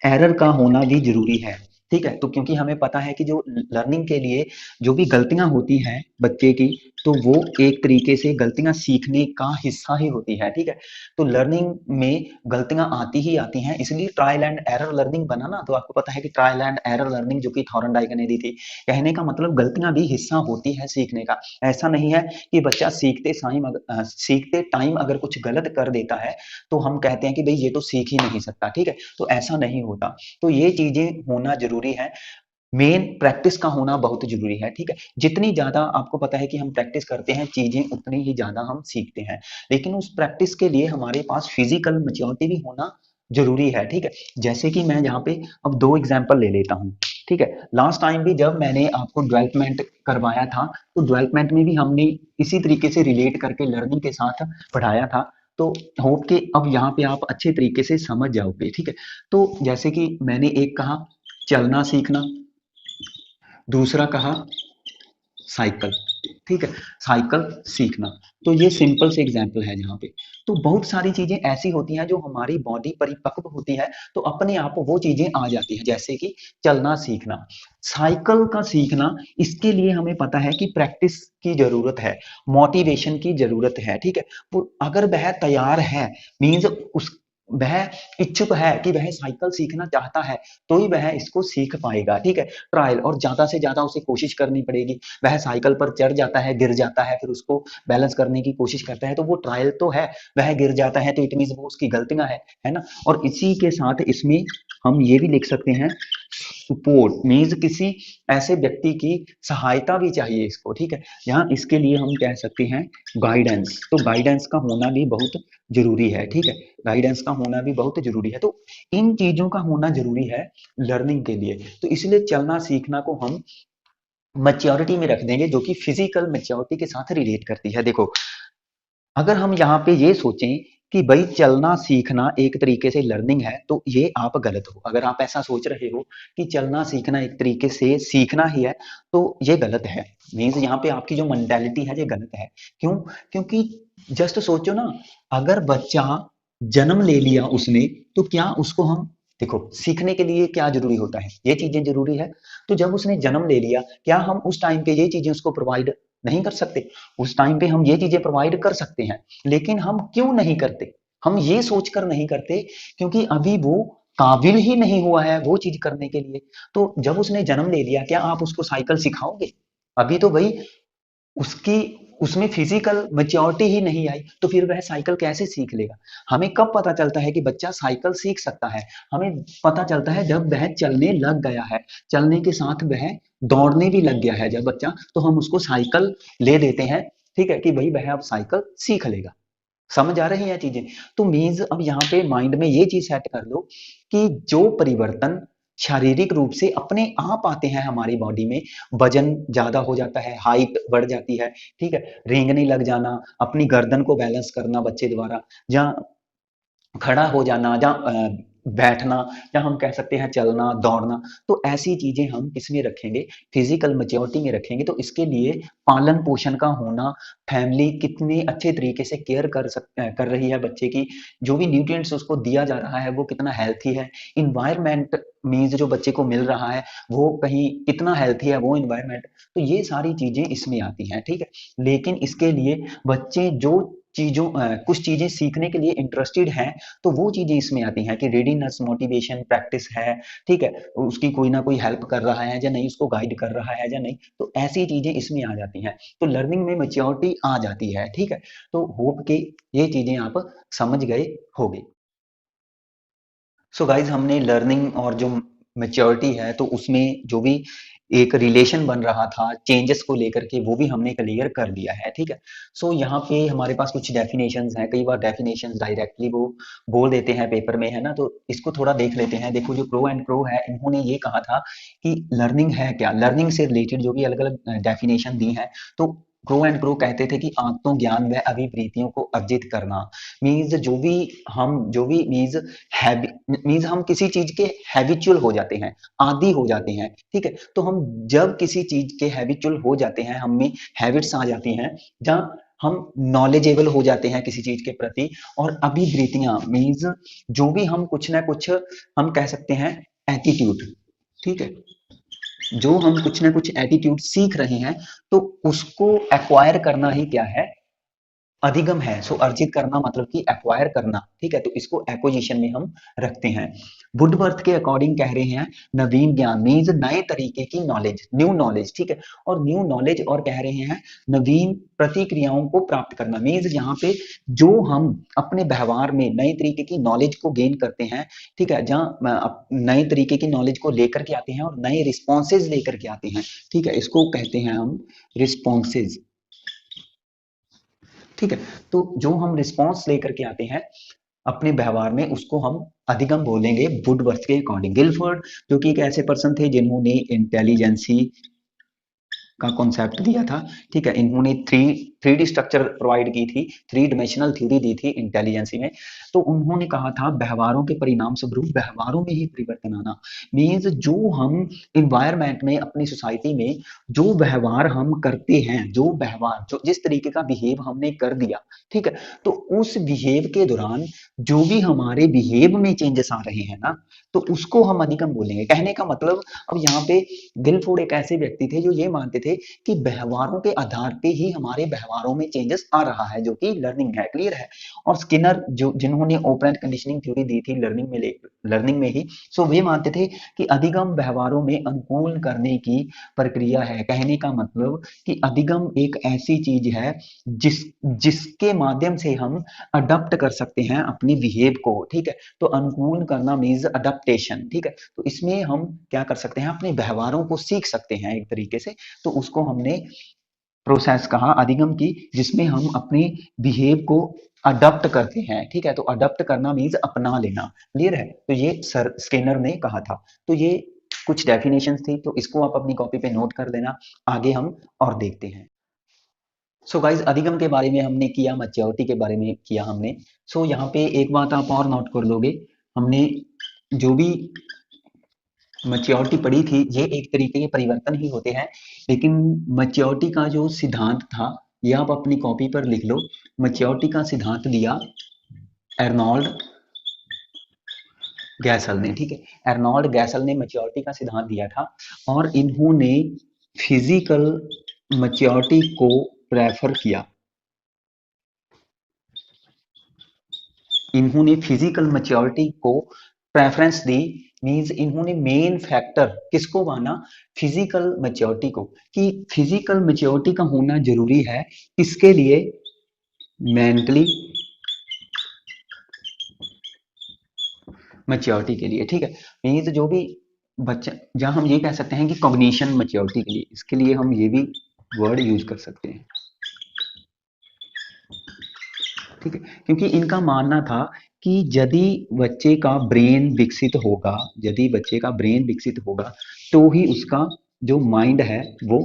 एरर का होना भी जरूरी है। ठीक है, तो क्योंकि हमें पता है कि जो लर्निंग के लिए जो भी गलतियां होती हैं बच्चे की, तो वो एक तरीके से गलतियां सीखने का हिस्सा ही होती है। ठीक है, तो लर्निंग में गलतियां आती ही आती हैं, इसलिए ट्रायल एंड एरर लर्निंग बना ना। तो आपको पता है कि ट्रायल एंड एरर लर्निंग जो कि थॉर्नडाइक ने दी थी, कहने का मतलब गलतियां भी हिस्सा होती है सीखने का। ऐसा नहीं है कि बच्चा सीखते टाइम अगर कुछ गलत कर देता है तो हम कहते हैं कि भाई ये तो सीख ही नहीं सकता। ठीक है, तो ऐसा नहीं होता। तो ये चीजें होना जरूरी है। मेन प्रैक्टिस का होना बहुत जरूरी है। ठीक है, जितनी ज्यादा आपको पता है कि हम प्रैक्टिस करते हैं चीजें उतनी ही ज्यादा हम सीखते हैं। लेकिन उस प्रैक्टिस के लिए हमारे पास फिजिकल मैच्योरिटी भी होना जरूरी है। ठीक है, जैसे कि मैं यहाँ पे अब दो एग्जांपल ले लेता हूँ। ठीक है, लास्ट टाइम भी जब मैंने आपको डेवलपमेंट करवाया था, तो डेवलपमेंट में भी हमने इसी तरीके से रिलेट करके लर्निंग के साथ पढ़ाया था। तो होप कि अब यहाँ पे आप अच्छे तरीके से समझ जाओगे। ठीक है, तो जैसे कि मैंने एक कहा, चलना सीखना, दूसरा कहा साइकिल, ठीक है, साइकिल सीखना। तो ये सिंपल से एग्जांपल है जहाँ पे। तो बहुत सारी चीजें ऐसी होती हैं जो हमारी बॉडी परिपक्व होती है तो अपने आप वो चीजें आ जाती हैं, जैसे कि चलना सीखना, साइकिल का सीखना। इसके लिए हमें पता है कि प्रैक्टिस की जरूरत है, मोटिवेशन की जरूरत है, ठीक है। वो अगर वह तैयार है, मीन्स उस वह इच्छुक है कि वह साइकिल सीखना चाहता है, तो ही वह इसको सीख पाएगा, ठीक है। ट्रायल, और ज्यादा से ज्यादा उसे कोशिश करनी पड़ेगी। वह साइकिल पर चढ़ जाता है, गिर जाता है, फिर उसको बैलेंस करने की कोशिश करता है, तो वो ट्रायल तो है, वह गिर जाता है तो इट मीन वो उसकी गलतियां है ना। और इसी के साथ इसमें हम ये भी लिख सकते हैं, सपोर्ट मीन्स किसी ऐसे व्यक्ति की सहायता भी चाहिए इसको, ठीक है। यहाँ इसके लिए हम कह सकते हैं गाइडेंस। तो गाइडेंस का होना भी बहुत जरूरी है, ठीक है। गाइडेंस का होना भी बहुत जरूरी है। तो इन चीजों का होना जरूरी है लर्निंग के लिए। तो इसलिए चलना सीखना को हम मैच्योरिटी में रख देंगे, जो कि फिजिकल मैच्योरिटी के साथ रिलेट करती है। देखो, अगर हम यहाँ पे ये सोचें कि भाई चलना सीखना एक तरीके से लर्निंग है, तो ये आप गलत हो। अगर आप ऐसा सोच रहे हो कि चलना सीखना एक तरीके से सीखना ही है, तो ये गलत है। मीन्स यहाँ पे आपकी जो मेंटेलिटी है ये गलत है। क्यों? क्योंकि जस्ट सोचो ना, अगर बच्चा जन्म ले लिया उसने, तो क्या उसको हम, देखो सीखने के लिए क्या जरूरी होता है, ये चीजें जरूरी है। तो जब उसने जन्म ले लिया, क्या हम उस टाइम पे ये चीजें उसको प्रोवाइड नहीं कर सकते? उस टाइम पे हम ये चीजें प्रोवाइड कर सकते हैं, लेकिन हम क्यों नहीं करते? हम ये सोचकर नहीं करते क्योंकि अभी वो काबिल ही नहीं हुआ है वो चीज करने के लिए। तो जब उसने जन्म ले लिया, क्या आप उसको साइकिल सिखाओगे? अभी तो भाई उसकी उसमें फिजिकल मैच्योरिटी ही नहीं आई, तो फिर वह साइकिल कैसे सीख लेगा? हमें कब पता चलता है कि बच्चा साइकिल सीख सकता है? हमें पता चलता है जब वह चलने लग गया है, चलने के साथ वह दौड़ने भी लग गया है जब बच्चा, तो हम उसको साइकिल ले देते हैं, ठीक है, कि भाई वह अब साइकिल सीख लेगा। समझ आ रही हैं चीजें? तो मीन्स अब यहाँ पे माइंड में ये चीज सेट कर लो कि जो परिवर्तन शारीरिक रूप से अपने आप आते हैं हमारी बॉडी में, वजन ज्यादा हो जाता है, हाइट बढ़ जाती है, ठीक है, रेंगने लग जाना, अपनी गर्दन को बैलेंस करना बच्चे द्वारा, या खड़ा हो जाना, या बैठना, या हम कह सकते हैं चलना दौड़ना, तो ऐसी चीजें हम किसमें रखेंगे? फिजिकल मैच्योरिटी में रखेंगे। तो इसके लिए पालन पोषण का होना, फैमिली कितने अच्छे तरीके से केयर कर रही है बच्चे की, जो भी न्यूट्रिएंट्स उसको दिया जा रहा है वो कितना हेल्थी है, इन्वायरमेंट मीन्स जो बच्चे को मिल रहा है वो कहीं कितना हेल्थी है वो इन्वायरमेंट, तो ये सारी चीजें इसमें आती हैं, ठीक है। लेकिन इसके लिए बच्चे जो कुछ चीजें सीखने के लिए इंटरेस्टेड हैं, तो वो चीजें इसमें आती हैं कि रेडीनेस, मोटिवेशन, प्रैक्टिस है, ठीक है, उसकी कोई ना कोई हेल्प कर रहा है या नहीं, उसको गाइड कर रहा है या नहीं, तो ऐसी चीजें इसमें आ जाती हैं। तो लर्निंग में मेच्योरिटी आ जाती है, ठीक है। तो होप के ये चीजें आप समझ गए होगे। सो गाइज, हमने लर्निंग और जो मेच्योरिटी है तो उसमें जो भी एक रिलेशन बन रहा था चेंजेस को लेकर के, वो भी हमने क्लियर कर दिया है, ठीक है। सो यहाँ पे हमारे पास कुछ डेफिनेशंस हैं। कई बार डेफिनेशंस डायरेक्टली वो बोल देते हैं पेपर में, है ना, तो इसको थोड़ा देख लेते हैं। देखो, जो क्रो एंड क्रो है, इन्होंने ये कहा था कि लर्निंग है क्या, लर्निंग से रिलेटेड जो भी अलग अलग डेफिनेशन दी है, तो क्रो एंड क्रो कहते थे कि आत्म ज्ञान व अभिवृत्तियों को अर्जित करना, मीन्स जो भी मीन्स मीन्स हम किसी चीज के हैबिचुअल हो जाते हैं, आदी हो जाते हैं, ठीक है। तो हम जब किसी चीज के हैबिचुअल हो जाते हैं, हम में हैबिट्स आ जाती हैं, जहाँ हम नॉलेजेबल हो जाते हैं किसी चीज के प्रति, और अभिवृत्तियां मीन्स जो भी हम कुछ ना कुछ, हम कह सकते हैं एटीट्यूड, ठीक है, जो हम कुछ ना कुछ एटीट्यूड सीख रहे हैं, तो उसको एक्वायर करना ही क्या है? अधिगम है। सो अर्जित करना मतलब कि एक्वायर करना, ठीक है, तो इसको एक्विजिशन में हम रखते हैं। वुडवर्थ के अकॉर्डिंग कह रहे हैं नवीन ज्ञान मीन्स नए तरीके की नॉलेज, न्यू नॉलेज, ठीक है। और न्यू नॉलेज, और कह रहे हैं नवीन प्रतिक्रियाओं को प्राप्त करना, मीन्स यहाँ पे जो हम अपने व्यवहार में नए तरीके की नॉलेज को गेन करते हैं, ठीक है, जहाँ नए तरीके की नॉलेज को लेकर के आते हैं और नए रिस्पॉन्सेज लेकर के आते हैं, ठीक है, इसको कहते हैं हम रिस्पॉन्सेज, ठीक है। तो जो हम रिस्पॉन्स लेकर के आते हैं अपने व्यवहार में, उसको हम अधिगम बोलेंगे वुडवर्थ के अकॉर्डिंग। गिलफोर्ड जो कि एक ऐसे पर्सन थे जिन्होंने इंटेलिजेंसी का कॉन्सेप्ट दिया था, ठीक है, इन्होंने three three D structure provide की थी, थ्री डिमेंशनल थ्योरी दी थी इंटेलिजेंसी में। तो उन्होंने कहा था व्यवहारों के परिणाम स्वरूप व्यवहारों में ही परिवर्तन आना, मीन्स जो हम इन्वायरमेंट में अपनी सोसाइटी में जो व्यवहार हम करते हैं, जो व्यवहार जो जिस तरीके का बिहेव हमने कर दिया, ठीक है, तो उस बिहेव के दौरान जो भी हमारे बिहेव में चेंजेस आ रहे हैं ना, तो उसको हम अधिगम बोलेंगे। कहने का मतलब, अब यहाँ पे गिलफोर्ड एक ऐसे व्यक्ति थे जो ये मानते थे कि व्यवहारों के आधार पे ही हमारे व्यवहारों में चेंजेस आ रहा है, जो कि लर्निंग है, क्लियर है। और स्किनर जो जिन्होंने ओपरेंट कंडीशनिंग थ्योरी दी थी लर्निंग में ही, सो वे मानते थे कि अधिगम व्यवहारों में अनुकूल करने की प्रक्रिया है। कहने का मतलब कि अधिगम एक ऐसी चीज है जिसके माध्यम से हम अडॉप्ट कर सकते हैं अपनी बिहेव को, ठीक है। तो अनुकूल करना मीन्स अडप्टेशन, ठीक है। तो इसमें हम क्या कर सकते हैं, अपने व्यवहारों को सीख सकते हैं एक तरीके से। तो उसको हमने प्रोसेस कहा अधिगम की, जिसमें हम अपनी बिहेव को अडॉप्ट करते हैं, ठीक है। तो अडॉप्ट करना मीन्स अपना लेना, क्लियर है। तो ये सर स्किनर ने कहा था। तो ये कुछ डेफिनेशंस थी, तो इसको आप अपनी कॉपी पे नोट कर देना। आगे हम और देखते हैं। सो गाइज, अधिगम के बारे में हमने किया, मैच्योरिटी के बारे में किया हमने। सो यहाँ पे एक बात आप और नोट कर लोगे, हमने जो भी मैच्योरिटी पढ़ी थी, ये एक तरीके के परिवर्तन ही होते हैं, लेकिन मैच्योरिटी का जो सिद्धांत था, ये आप अपनी कॉपी पर लिख लो। मैच्योरिटी का सिद्धांत दिया एर्नोल्ड गैसल ने, ठीक है। एर्नोल्ड गैसल ने मैच्योरिटी का सिद्धांत दिया था, और इन्होंने फिजिकल मैच्योरिटी को प्रेफर किया। इन्होंने फिजिकल मैच्योरिटी को प्रेफरेंस दी, मींस इन्होंने मेन फैक्टर किसको माना, फिजिकल मैच्योरिटी को, कि फिजिकल मैच्योरिटी का होना जरूरी है, किसके लिए, मेंटली मैच्योरिटी के लिए, ठीक है। मींस जो भी बच्चा, जहां हम ये कह सकते हैं कि कॉग्निशन मैच्योरिटी के लिए, इसके लिए हम ये भी वर्ड यूज कर सकते हैं, ठीक है। क्योंकि इनका मानना था कि यदि बच्चे का ब्रेन विकसित होगा, यदि बच्चे का ब्रेन विकसित होगा, तो ही उसका जो माइंड है वो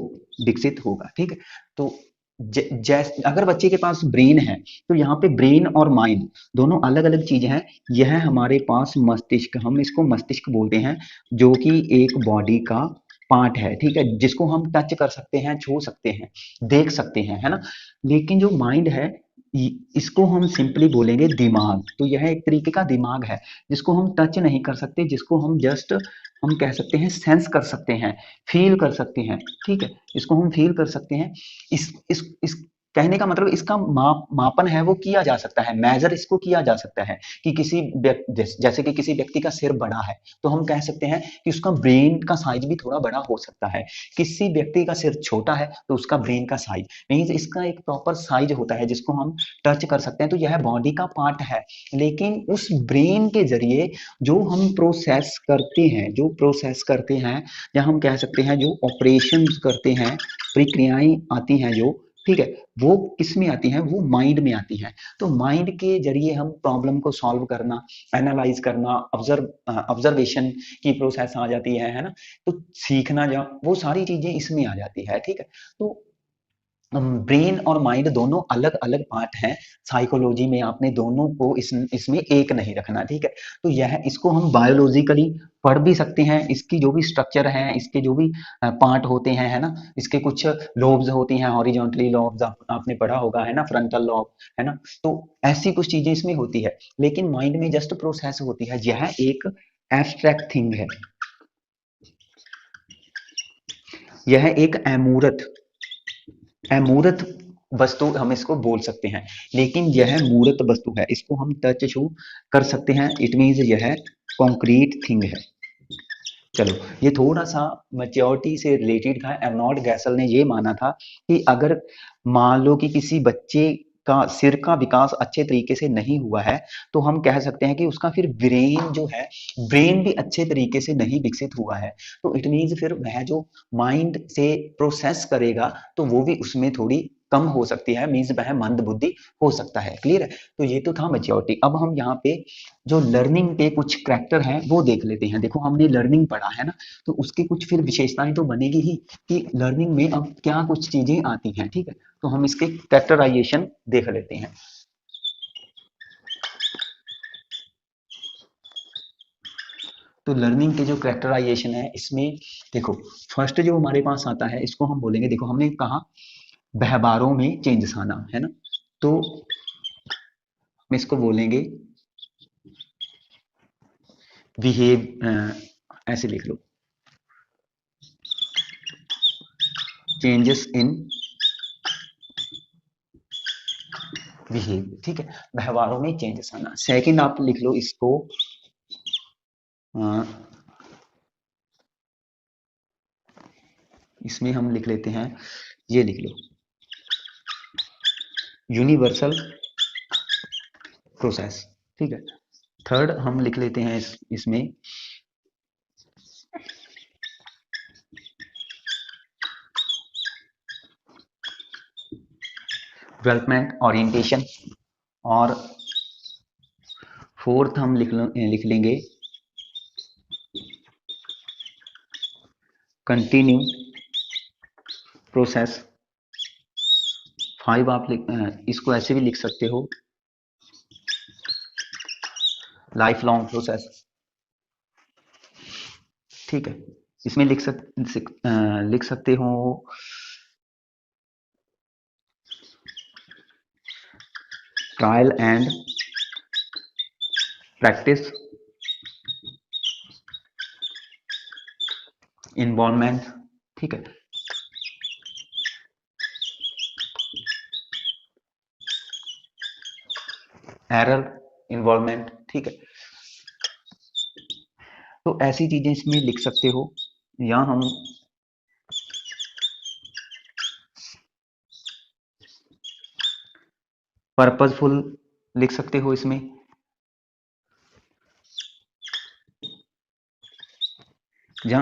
विकसित होगा, ठीक है। तो जैसे अगर बच्चे के पास ब्रेन है, तो यहाँ पे ब्रेन और माइंड दोनों अलग अलग चीजें हैं। यह हमारे पास मस्तिष्क, हम इसको मस्तिष्क बोलते हैं, जो कि एक बॉडी का पार्ट है, ठीक है, जिसको हम टच कर सकते हैं, छू सकते हैं, देख सकते हैं, है ना। लेकिन जो माइंड है, इसको हम सिंपली बोलेंगे दिमाग। तो यह एक तरीके का दिमाग है, जिसको हम टच नहीं कर सकते, जिसको हम जस्ट हम कह सकते हैं सेंस कर सकते हैं, फील कर सकते हैं, ठीक है। इसको हम फील कर सकते हैं। इस कहने का मतलब, इसका मापन है वो किया जा सकता है, मेजर इसको किया जा सकता है, कि किसी जैसे कि किसी व्यक्ति का सिर बड़ा है, तो हम कह सकते हैं कि उसका ब्रेन का साइज भी थोड़ा बड़ा हो सकता है। किसी व्यक्ति का सिर छोटा है, तो उसका ब्रेन का साइज मीन्स इसका एक प्रॉपर साइज होता है, जिसको हम टच कर सकते हैं। तो यह बॉडी का पार्ट है, लेकिन उस ब्रेन के जरिए जो हम प्रोसेस करते हैं, जो प्रोसेस करते हैं, या हम कह सकते हैं जो ऑपरेशन करते हैं, प्रक्रियाएं आती हैं जो, ठीक है, वो किस में आती हैं, वो माइंड में आती हैं। तो माइंड के जरिए हम प्रॉब्लम को सॉल्व करना, एनालाइज करना, ऑब्जर्वेशन की प्रोसेस आ जाती है ना। तो सीखना, जो वो सारी चीजें इसमें आ जाती है, ठीक है। तो ब्रेन और माइंड दोनों अलग अलग पार्ट हैं। साइकोलॉजी में आपने दोनों को इसमें एक नहीं रखना, ठीक है। तो यह इसको हम बायोलॉजिकली पढ़ भी सकते हैं, इसकी जो भी स्ट्रक्चर है, इसके जो भी पार्ट होते हैं, है ना। इसके कुछ लोब्स होती हैं, हॉरिजॉन्टली लोब्स आपने पढ़ा होगा, है ना, फ्रंटल लॉब, है ना। तो ऐसी कुछ चीजें इसमें होती है, लेकिन माइंड में जस्ट प्रोसेस होती है। यह एक एब्स्ट्रैक्ट थिंग है, यह एक अमूर्त वस्तु हम इसको बोल सकते हैं, लेकिन यह मूर्त वस्तु है, इसको हम टच छू कर सकते हैं। इट मीन्स यह कॉन्क्रीट थिंग है। चलो, ये थोड़ा सा मैच्योरिटी से रिलेटेड था। एर्नोल्ड गैसल ने ये माना था कि अगर मान लो कि किसी बच्चे का सिर का विकास अच्छे तरीके से नहीं हुआ है, तो हम कह सकते हैं कि उसका फिर ब्रेन जो है, ब्रेन भी अच्छे तरीके से नहीं विकसित हुआ है। तो इट मीन्स फिर वह जो माइंड से प्रोसेस करेगा, तो वो भी उसमें थोड़ी कम हो सकती है, मीन्स वह मंद बुद्धि हो सकता है। क्लियर है? तो ये तो था मैच्योरिटी। अब हम यहाँ पे जो लर्निंग के कुछ करैक्टर हैं वो देख लेते हैं। देखो हमने लर्निंग पढ़ा है ना, तो उसकी कुछ फिर विशेषताएं तो बनेगी ही कि लर्निंग में अब क्या कुछ चीजें आती हैं। ठीक है, तो हम इसके कैरेक्टराइजेशन देख लेते हैं। तो लर्निंग के जो कैरेक्टराइजेशन है इसमें देखो, फर्स्ट जो हमारे पास आता है इसको हम बोलेंगे, देखो हमने कहा व्यवहारों में चेंजेस आना, है ना, तो हम इसको बोलेंगे बिहेव, ऐसे लिख लो, चेंजेस इन बिहेव। ठीक है, व्यवहारों में चेंजेस आना। सेकंड आप लिख लो इसको, इसमें हम लिख लेते हैं, ये लिख लो, यूनिवर्सल प्रोसेस। ठीक है, थर्ड हम लिख लेते हैं इसमें डेवलपमेंट ओरिएंटेशन, और फोर्थ हम लिख लेंगे कंटिन्यू प्रोसेस। फाइव आप इसको ऐसे भी लिख सकते हो, लाइफ लॉन्ग प्रोसेस। ठीक है, इसमें लिख सकते हो ट्रायल एंड प्रैक्टिस, इन्वॉल्वमेंट। ठीक है, एरर, इन्वॉल्वमेंट। ठीक है, तो ऐसी चीजें इसमें लिख सकते हो, या हम पर्पसफुल लिख सकते हो इसमें, या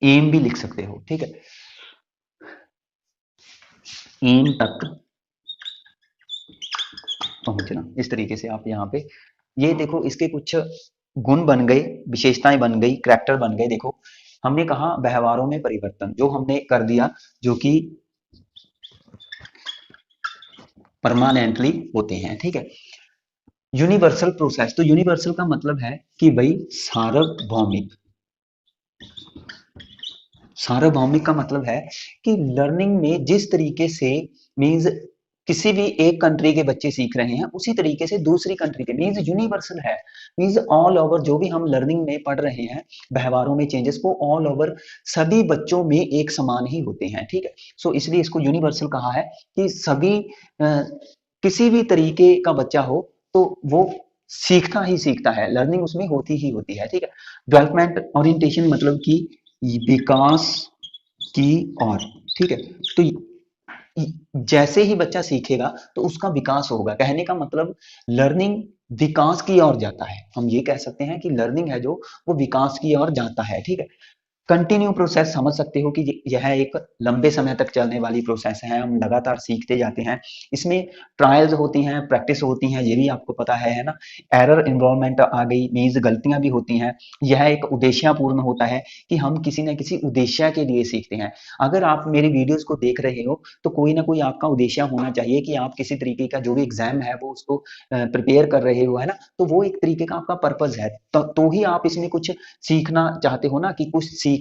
एम भी लिख सकते हो। ठीक है, एम तक पहुंचना, इस तरीके से आप यहाँ पे ये देखो, इसके कुछ गुण बन गए, विशेषताएं बन गई, करैक्टर बन गए। देखो हमने कहा व्यवहारों में परिवर्तन जो हमने कर दिया, जो कि परमानेंटली होते हैं। ठीक है, यूनिवर्सल प्रोसेस, तो यूनिवर्सल का मतलब है कि भाई सार्वभौमिक। सार्वभौमिक का मतलब है कि लर्निंग में जिस तरीके से, मींस किसी भी एक कंट्री के बच्चे सीख रहे हैं उसी तरीके से दूसरी कंट्री के, मींस यूनिवर्सल है। मींस ऑल ओवर जो भी हम लर्निंग में पढ़ रहे हैं, व्यवहारों में चेंजेस, वो ऑल ओवर सभी बच्चों में एक समान ही होते हैं। ठीक है, सो इसलिए इसको यूनिवर्सल कहा है कि सभी किसी भी तरीके का बच्चा हो तो वो सीखता ही सीखता है, लर्निंग उसमें होती ही होती है। ठीक है, डेवलपमेंट ओरिएंटेशन मतलब कि विकास की ओर। ठीक है, तो जैसे ही बच्चा सीखेगा तो उसका विकास होगा, कहने का मतलब लर्निंग विकास की ओर जाता है। हम ये कह सकते हैं कि लर्निंग है जो वो विकास की ओर जाता है। ठीक है, कंटिन्यू प्रोसेस समझ सकते हो कि यह एक लंबे समय तक चलने वाली प्रोसेस है, हम लगातार सीखते जाते हैं। इसमें ट्रायल्स होती हैं, प्रैक्टिस होती हैं, ये भी आपको पता है ना। एरर इन्वॉल्वमेंट आ गई, मीन्स गलतियां भी होती हैं। यह एक उद्देश्यपूर्ण होता है कि हम किसी न किसी उद्देश्य के लिए सीखते हैं। अगर आप मेरी वीडियोस को देख रहे हो तो कोई ना कोई आपका उद्देश्य होना चाहिए कि आप किसी तरीके का जो भी एग्जाम है वो उसको प्रिपेयर कर रहे हो, है ना। तो वो एक तरीके का आपका पर्पज है, तो ही आप इसमें कुछ सीखना चाहते हो ना, कि कुछ सीखें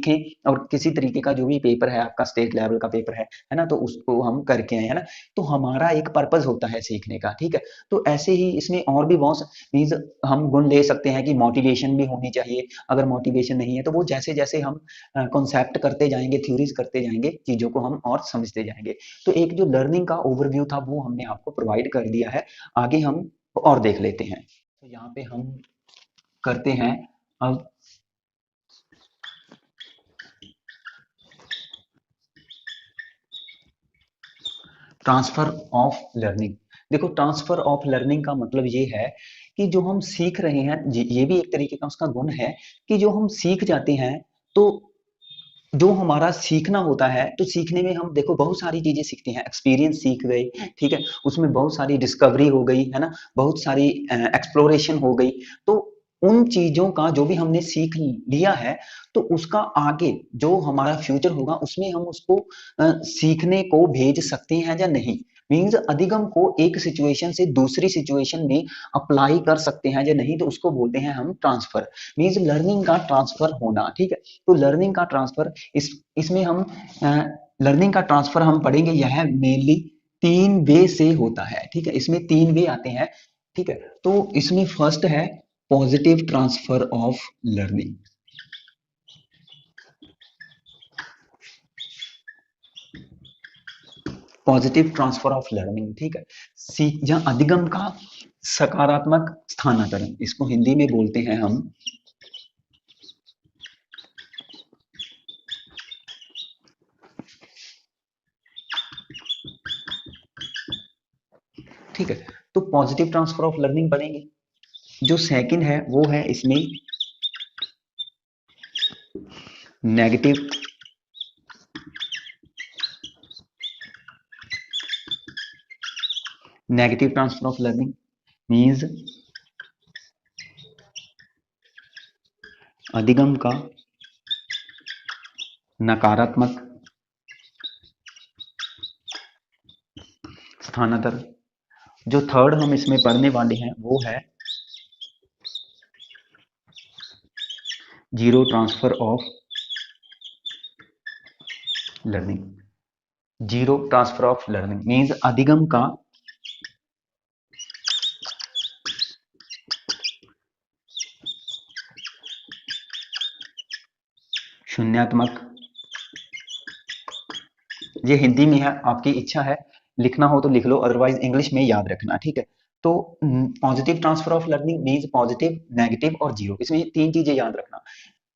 और किसी तरीके का जो भी पेपर है आपका, स्टेट लेवल का पेपर है ना, तो उसको हम करके आए, है ना। तो हमारा एक पर्पज होता है सीखने का। ठीक है, तो ऐसे ही इसमें और भी बहुत मीन्स हम गुण ले सकते हैं कि मोटिवेशन भी होनी चाहिए। अगर मोटिवेशन नहीं है तो वो जैसे जैसे हम कॉन्सेप्ट करते जाएंगे, थ्योरीज करते जाएंगे, चीजों को हम और समझते जाएंगे। तो एक जो लर्निंग का ओवरव्यू था वो हमने आपको प्रोवाइड कर दिया है। आगे हम और देख लेते हैं। तो यहाँ पे हम करते हैं अब ट्रांसफर ऑफ लर्निंग। देखो ट्रांसफर ऑफ लर्निंग का मतलब ये है कि जो हम सीख रहे हैं, ये भी एक तरीके का उसका गुण है कि जो हम सीख जाते हैं तो जो हमारा सीखना होता है, तो सीखने में हम देखो बहुत सारी चीजें सीखते हैं, एक्सपीरियंस सीख गए, ठीक है, उसमें बहुत सारी डिस्कवरी हो गई है ना, बहुत सारी एक्सप्लोरेशन हो गई। तो उन चीजों का जो भी हमने सीख लिया है, तो उसका आगे जो हमारा फ्यूचर होगा उसमें हम उसको सीखने को भेज सकते हैं या नहीं। मीन्स अधिगम को एक सिचुएशन से दूसरी सिचुएशन में अप्लाई कर सकते हैं या नहीं, तो उसको बोलते हैं हम ट्रांसफर। मीन्स लर्निंग का ट्रांसफर होना, ठीक है। तो लर्निंग का ट्रांसफर, इसमें हम लर्निंग का ट्रांसफर हम पढ़ेंगे, यह मेनली 3 वे से होता है, ठीक है। इसमें 3 वे आते हैं, ठीक है। तो इसमें फर्स्ट है positive transfer of learning. Positive transfer of learning, ठीक है। सीख या अधिगम का सकारात्मक स्थानांतरण, इसको हिंदी में बोलते हैं हम। ठीक है, तो पॉजिटिव ट्रांसफर ऑफ लर्निंग पढ़ेंगे। जो सेकंड है वो है इसमें negative negative transfer of learning. Means अधिगम का नकारात्मक स्थानांतरण। जो थर्ड हम इसमें पढ़ने वाले हैं वो है zero transfer of learning. Zero transfer of learning means अधिगम का शून्यात्मक। ये हिंदी में है, आपकी इच्छा है लिखना हो तो लिख लो, अदरवाइज इंग्लिश में याद रखना, ठीक है। तो positive transfer of learning means positive, negative और जीरो, इसमें 3 चीजें याद रखना।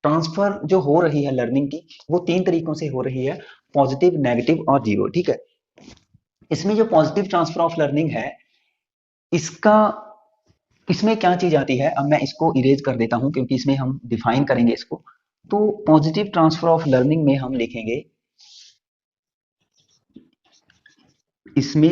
ट्रांसफर जो हो रही है लर्निंग की, वो 3 तरीकों से हो रही है, पॉजिटिव, नेगेटिव और जीरो, ठीक है। इसमें जो पॉजिटिव ट्रांसफर ऑफ लर्निंग है, इसका इसमें क्या चीज आती है, अब मैं इसको इरेज कर देता हूं क्योंकि इसमें हम डिफाइन करेंगे इसको। तो पॉजिटिव ट्रांसफर ऑफ लर्निंग में हम लिखेंगे, इसमें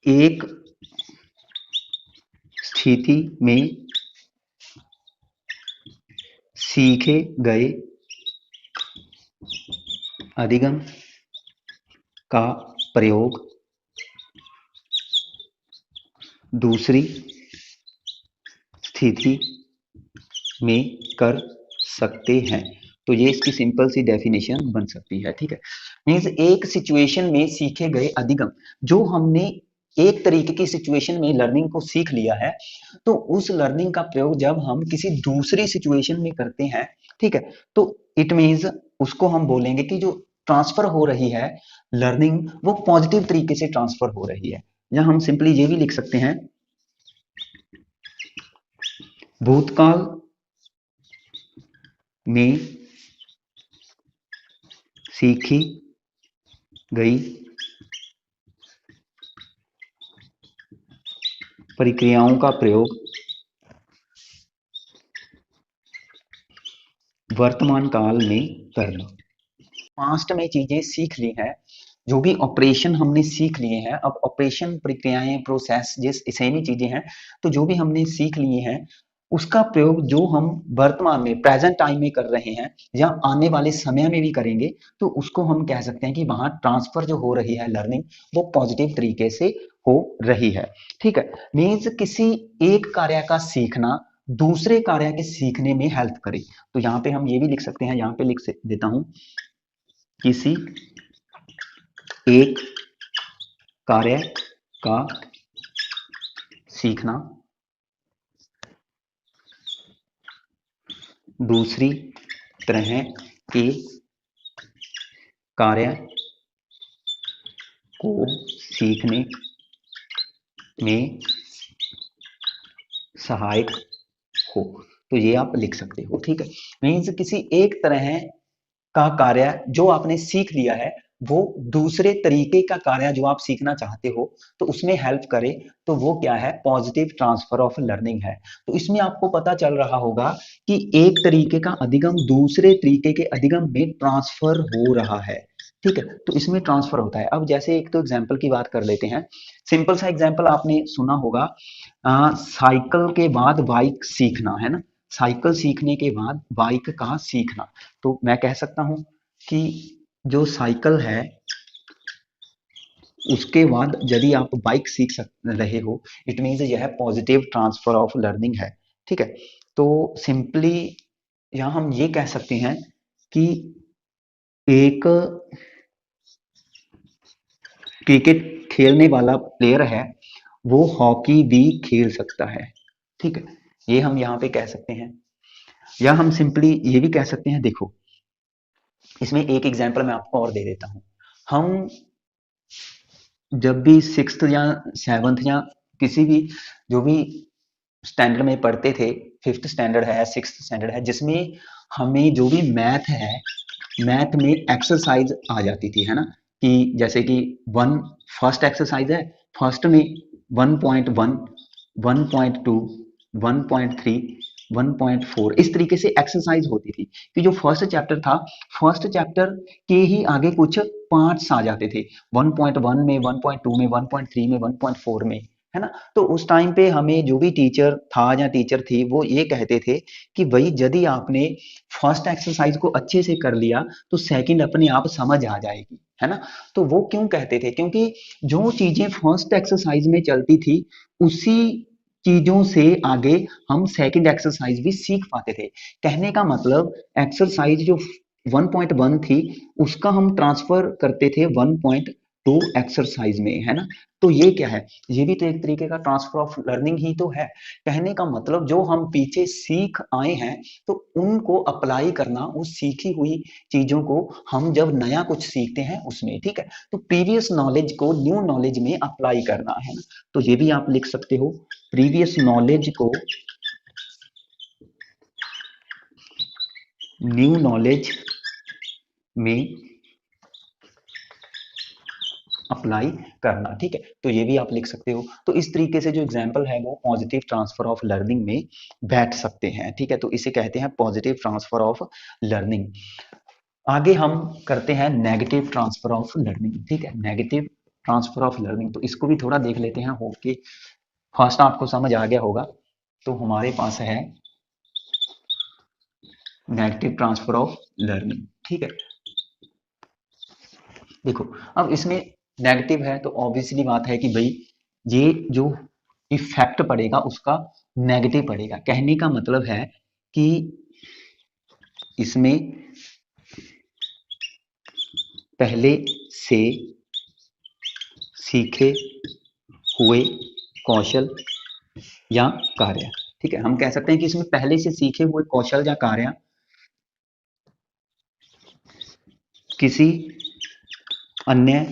एक स्थिति में सीखे गए अधिगम का प्रयोग दूसरी स्थिति में कर सकते हैं। तो ये इसकी सिंपल सी डेफिनेशन बन सकती है, ठीक है। मीन्स एक सिचुएशन में सीखे गए अधिगम, जो हमने एक तरीके की सिचुएशन में लर्निंग को सीख लिया है, तो उस लर्निंग का प्रयोग जब हम किसी दूसरी सिचुएशन में करते हैं, ठीक है, तो इट मीन्स उसको हम बोलेंगे कि जो ट्रांसफर हो रही है लर्निंग, वो पॉजिटिव तरीके से ट्रांसफर हो रही है। या हम सिंपली ये भी लिख सकते हैं, भूतकाल में सीखी गई प्रक्रियाओं का प्रयोग वर्तमान काल में करना। पास्ट में चीजें सीख ली हैं, जो भी ऑपरेशन हमने सीख लिए हैं, अब ऑपरेशन, प्रक्रियाएं, प्रोसेस, जिस सेम ही चीजें हैं, तो जो भी हमने सीख लिए हैं उसका प्रयोग जो हम वर्तमान में, प्रेजेंट टाइम में कर रहे हैं या आने वाले समय में भी करेंगे, तो उसको हम कह सकते हैं कि वहां ट्रांसफर जो हो रही है लर्निंग, वो पॉजिटिव तरीके से हो रही है, ठीक है। मीन्स किसी एक कार्य का सीखना दूसरे कार्य के सीखने में हेल्प करे। तो यहाँ पे हम ये भी लिख सकते हैं, यहाँ पे लिख देता हूं, किसी एक कार्य का सीखना दूसरी तरह के कार्य को सीखने में सहायक हो। तो ये आप लिख सकते हो, ठीक है। मीन्स किसी एक तरह का कार्य जो आपने सीख लिया है, वो दूसरे तरीके का कार्य जो आप सीखना चाहते हो तो उसमें हेल्प करे, तो वो क्या है, पॉजिटिव ट्रांसफर ऑफ लर्निंग है। तो इसमें आपको पता चल रहा होगा कि एक तरीके का अधिगम दूसरे तरीके के अधिगम में ट्रांसफर हो रहा है। ठीक है, तो इसमें ट्रांसफर होता है। अब जैसे एक तो एग्जाम्पल की बात कर लेते हैं। सिंपल सा एग्जाम्पल आपने सुना होगा, साइकिल के बाद बाइक सीखना, है ना। साइकिल सीखने के बाद बाइक का सीखना। तो मैं कह सकता हूं कि जो साइकिल है उसके बाद यदि आप बाइक सीख रहे हो, इट मीन्स यह पॉजिटिव ट्रांसफर ऑफ लर्निंग है। ठीक है, तो सिंपली यहां हम ये कह सकते हैं कि एक क्रिकेट खेलने वाला प्लेयर है, वो हॉकी भी खेल सकता है। ठीक है, ये हम यहाँ पे कह सकते हैं। या हम सिंपली ये भी कह सकते हैं, देखो इसमें एक एग्जांपल मैं आपको और दे देता हूं। हम जब भी सिक्स्थ या सेवन्थ या किसी भी जो भी स्टैंडर्ड में पढ़ते थे, फिफ्थ स्टैंडर्ड है, सिक्स्थ स्टैंडर्ड है, जिसमें हमें जो भी मैथ है, मैथ में एक्सरसाइज आ जाती थी, है ना। कि जैसे कि वन फर्स्ट एक्सरसाइज है, फर्स्ट में 1.1, 1.2, 1.3, 1.4 इस तरीके से एक्सरसाइज होती थी। कि जो फर्स्ट चैप्टर था, फर्स्ट चैप्टर के ही आगे कुछ पार्ट्स आ जाते थे, 1.1 में, 1.2 में, 1.3 में, 1.4 में, है ना। तो उस टाइम पे हमें जो भी टीचर था या टीचर थी वो ये कहते थे कि भाई यदि आपने फर्स्ट एक्सरसाइज को अच्छे से कर लिया तो सेकंड अपने आप समझ आ जाएगी, है ना। तो वो क्यों कहते थे, क्योंकि जो चीजें फर्स्ट एक्सरसाइज में चलती थी उसी चीजों से आगे हम सेकंड एक्सरसाइज भी सीख पाते थे। कहने का मतलब एक्सरसाइज जो 1.1 थी उसका हम ट्रांसफर करते थे 1.2 एक्सरसाइज में, है ना। तो ये क्या है, ये भी तो एक तरीके का ट्रांसफर ऑफ लर्निंग ही तो है। कहने का मतलब जो हम पीछे सीख आए हैं तो उनको अप्लाई करना, उस सीखी हुई चीजों को हम जब नया कुछ सीखते हैं उसमें, ठीक है, तो प्रीवियस नॉलेज को न्यू नॉलेज में अप्लाई करना, है ना। तो ये भी आप लिख सकते हो, प्रीवियस नॉलेज को न्यू नॉलेज में अप्लाई करना। ठीक है, तो ये भी आप लिख सकते हो। तो इस तरीके से जो एग्जाम्पल है वो पॉजिटिव ट्रांसफर ऑफ लर्निंग में बैठ सकते हैं। ठीक है, तो इसे कहते हैं पॉजिटिव ट्रांसफर ऑफ लर्निंग। आगे हम करते हैं नेगेटिव ट्रांसफर ऑफ लर्निंग। ठीक है, नेगेटिव ट्रांसफर ऑफ लर्निंग, तो इसको भी थोड़ा देख लेते हैं। होप कि फर्स्ट आपको समझ आ गया होगा। तो हमारे पास है नेगेटिव ट्रांसफर ऑफ लर्निंग। ठीक है, देखो अब इसमें नेगेटिव है तो ऑब्वियसली बात है कि भाई ये जो इफेक्ट पड़ेगा उसका नेगेटिव पड़ेगा। कहने का मतलब है कि इसमें पहले से सीखे हुए कौशल या कार्य, ठीक है, हम कह सकते हैं कि इसमें पहले से सीखे हुए कौशल या कार्य किसी अन्य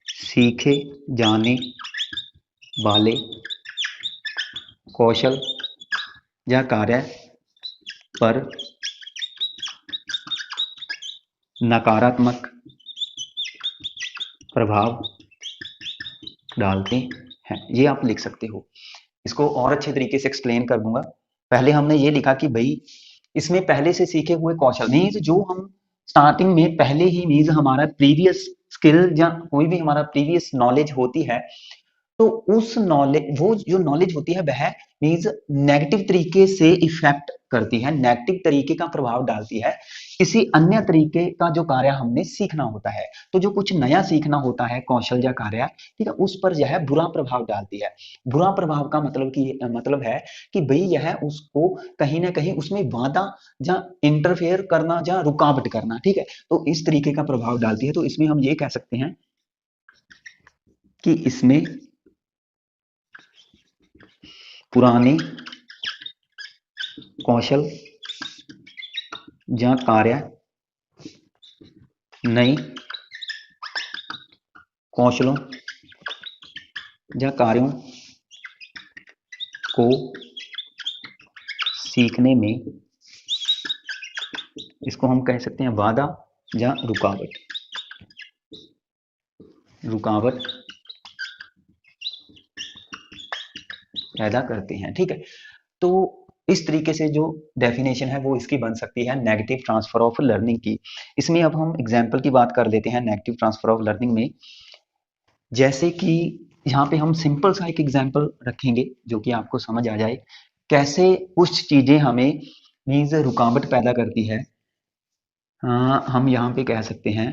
सीखे जाने वाले कौशल या कार्य पर नकारात्मक प्रभाव डालते हैं, ये आप लिख सकते हो। इसको और अच्छे तरीके से एक्सप्लेन कर दूंगा। पहले हमने ये लिखा कि भाई इसमें पहले से सीखे हुए कौशल मीन्स जो हम स्टार्टिंग में पहले ही मीन्स हमारा प्रीवियस स्किल या कोई भी हमारा प्रीवियस नॉलेज होती है, तो उस नॉलेज, वो जो नॉलेज होती है वह मीन्स नेगेटिव तरीके से इफेक्ट करती है, नेगेटिव तरीके का प्रभाव डालती है किसी अन्य तरीके का जो कार्य हमने सीखना होता है। तो जो कुछ नया सीखना होता है कौशल या कार्य, ठीक है, उस पर यह बुरा प्रभाव डालती है। बुरा प्रभाव का मतलब है कि भाई यह उसको कहीं ना कहीं उसमें बाधा या इंटरफेयर करना या रुकावट करना, ठीक है, तो इस तरीके का प्रभाव डालती है। तो इसमें हम ये कह सकते हैं कि इसमें पुराने कौशल या कार्य नए कौशलों या कार्यों को सीखने में इसको हम कह सकते हैं बाधा या रुकावट। रुकावट पैदा करते हैं, ठीक है। तो इस तरीके से जो डेफिनेशन है वो इसकी बन सकती है नेगेटिव ट्रांसफर ऑफ लर्निंग की। इसमें अब हम एग्जाम्पल की बात कर लेते हैं नेगेटिव ट्रांसफर ऑफ लर्निंग में। जैसे कि यहाँ पे हम सिंपल सा एक एग्जाम्पल रखेंगे जो कि आपको समझ आ जाए कैसे कुछ चीजें हमें मीन्स रुकावट पैदा करती है। हम यहाँ पे कह सकते हैं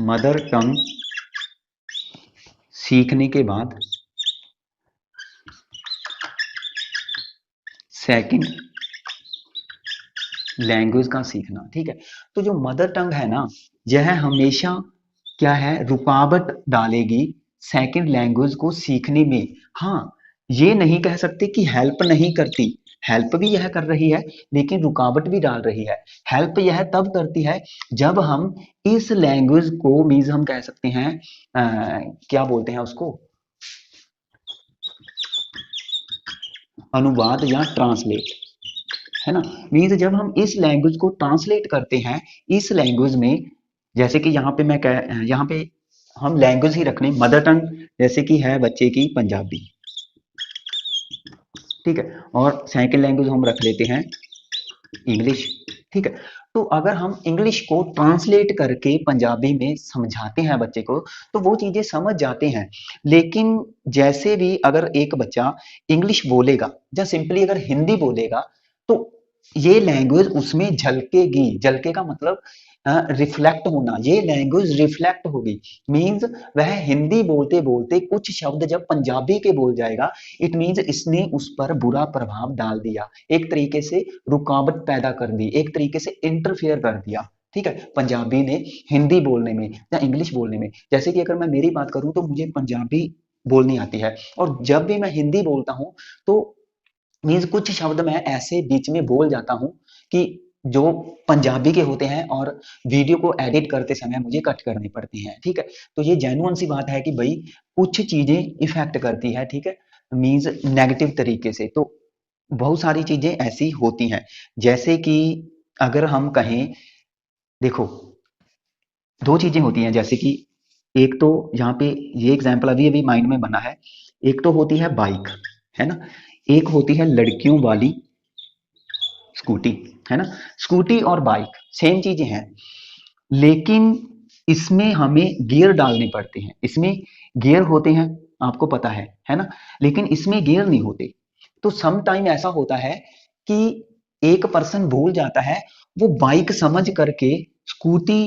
मदर टंग सीखने के बाद सेकंड लैंग्वेज का सीखना, ठीक है। तो जो मदर टंग है ना, यह हमेशा क्या है, रुकावट डालेगी सेकंड लैंग्वेज को सीखने में। हाँ, ये नहीं कह सकते कि हेल्प नहीं करती, हेल्प भी यह कर रही है लेकिन रुकावट भी डाल रही है। हेल्प यह तब करती है जब हम इस लैंग्वेज को मीन्स हम कह सकते हैं क्या बोलते हैं उसको, अनुवाद या ट्रांसलेट, है ना। मीन्स जब हम इस लैंग्वेज को ट्रांसलेट करते हैं इस लैंग्वेज में, जैसे कि यहाँ पे यहाँ पे हम लैंग्वेज ही रखने मदर टंग, जैसे कि है बच्चे की पंजाबी, ठीक है, और सेकंड लैंग्वेज हम रख लेते हैं इंग्लिश, ठीक है। तो अगर हम इंग्लिश को ट्रांसलेट करके पंजाबी में समझाते हैं बच्चे को तो वो चीजें समझ जाते हैं। लेकिन जैसे भी अगर एक बच्चा इंग्लिश बोलेगा या सिंपली अगर हिंदी बोलेगा तो ये लैंग्वेज उसमें झलकेगी। झलकेगा मतलब रिफ्लेक्ट होना, ये लैंग्वेज रिफ्लेक्ट होगी। मींस वह हिंदी बोलते बोलते कुछ शब्द जब पंजाबी के बोल जाएगा, इट मींस इसने उस पर बुरा प्रभाव डाल दिया, एक तरीके से रुकावट पैदा कर दी, एक तरीके से इंटरफेयर कर दिया, ठीक है, पंजाबी ने हिंदी बोलने में या इंग्लिश बोलने में। जैसे कि अगर मैं मेरी बात करूं तो मुझे पंजाबी बोलनी आती है और जब भी मैं हिंदी बोलता हूं तो मीन्स कुछ शब्द मैं ऐसे बीच में बोल जाता हूं कि जो पंजाबी के होते हैं और वीडियो को एडिट करते समय मुझे कट करनी पड़ती हैं, ठीक है। तो ये जेन्युइन सी बात है कि भाई कुछ चीजें इफेक्ट करती है, ठीक है, मीन्स नेगेटिव तरीके से। तो बहुत सारी चीजें ऐसी होती हैं, जैसे कि अगर हम कहें, देखो दो चीजें होती हैं, जैसे कि एक तो यहाँ पे ये एग्जाम्पल अभी अभी माइंड में बना है, एक तो होती है बाइक, है ना, एक होती है लड़कियों वाली स्कूटी, है ना। स्कूटी और बाइक सेम चीजें हैं लेकिन इसमें हमें गियर डालने पड़ते हैं, इसमें गियर होते हैं, आपको पता है ना, लेकिन इसमें गियर नहीं होते। तो सम टाइम ऐसा होता है कि एक पर्सन भूल जाता है, वो बाइक समझ करके स्कूटी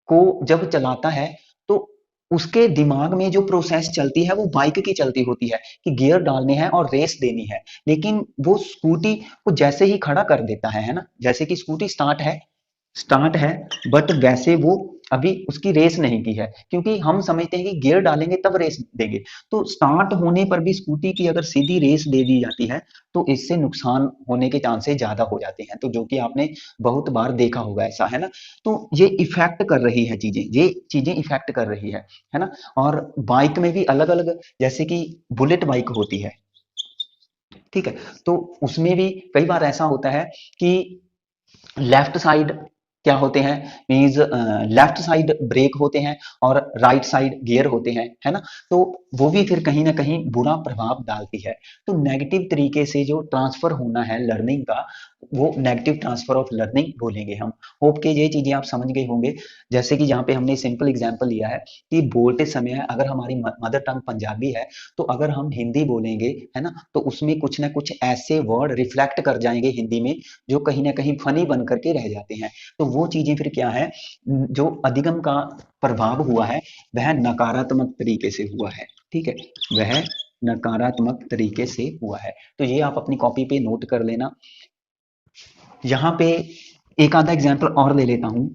को जब चलाता है तो उसके दिमाग में जो प्रोसेस चलती है वो बाइक की चलती होती है कि गियर डालने हैं और रेस देनी है। लेकिन वो स्कूटी को जैसे ही खड़ा कर देता है ना, जैसे कि स्कूटी स्टार्ट है बट वैसे वो अभी उसकी रेस नहीं की है, क्योंकि हम समझते हैं कि गियर डालेंगे तब रेस देंगे। तो स्टार्ट होने पर भी स्कूटी की अगर सीधी रेस दे दी जाती है तो इससे नुकसान होने के चांसेस ज्यादा हो जाते हैं, तो जो कि आपने बहुत बार देखा होगा ऐसा, है ना। तो ये इफेक्ट कर रही है चीजें, ये चीजें इफेक्ट कर रही है ना। और बाइक में भी अलग अलग, जैसे कि बुलेट बाइक होती है, ठीक है, तो उसमें भी कई बार ऐसा होता है कि लेफ्ट साइड क्या होते हैं, मीन्स लेफ्ट साइड ब्रेक होते हैं और राइट साइड गियर होते हैं, है ना। तो वो भी फिर कहीं ना कहीं बुरा प्रभाव डालती है। तो नेगेटिव तरीके से जो ट्रांसफर होना है लर्निंग का, वो नेगेटिव ट्रांसफर ऑफ लर्निंग बोलेंगे हम। होप के ये चीजें आप समझ गए होंगे। जैसे कि यहाँ पे हमने सिंपल एग्जांपल लिया है कि बोलते समय अगर हमारी मदर टंग पंजाबी है तो अगर हम हिंदी बोलेंगे, है ना, तो उसमें कुछ ना कुछ ऐसे वर्ड रिफ्लेक्ट कर जाएंगे हिंदी में जो कहीं ना कहीं फनी बन करके रह जाते हैं। तो वो चीजें फिर क्या है, जो अधिगम का प्रभाव हुआ है वह नकारात्मक तरीके से हुआ है, ठीक है, वह नकारात्मक तरीके से हुआ है। तो ये आप अपनी कॉपी पे नोट कर लेना। यहाँ पे एक आधा एग्जाम्पल और ले लेता हूं।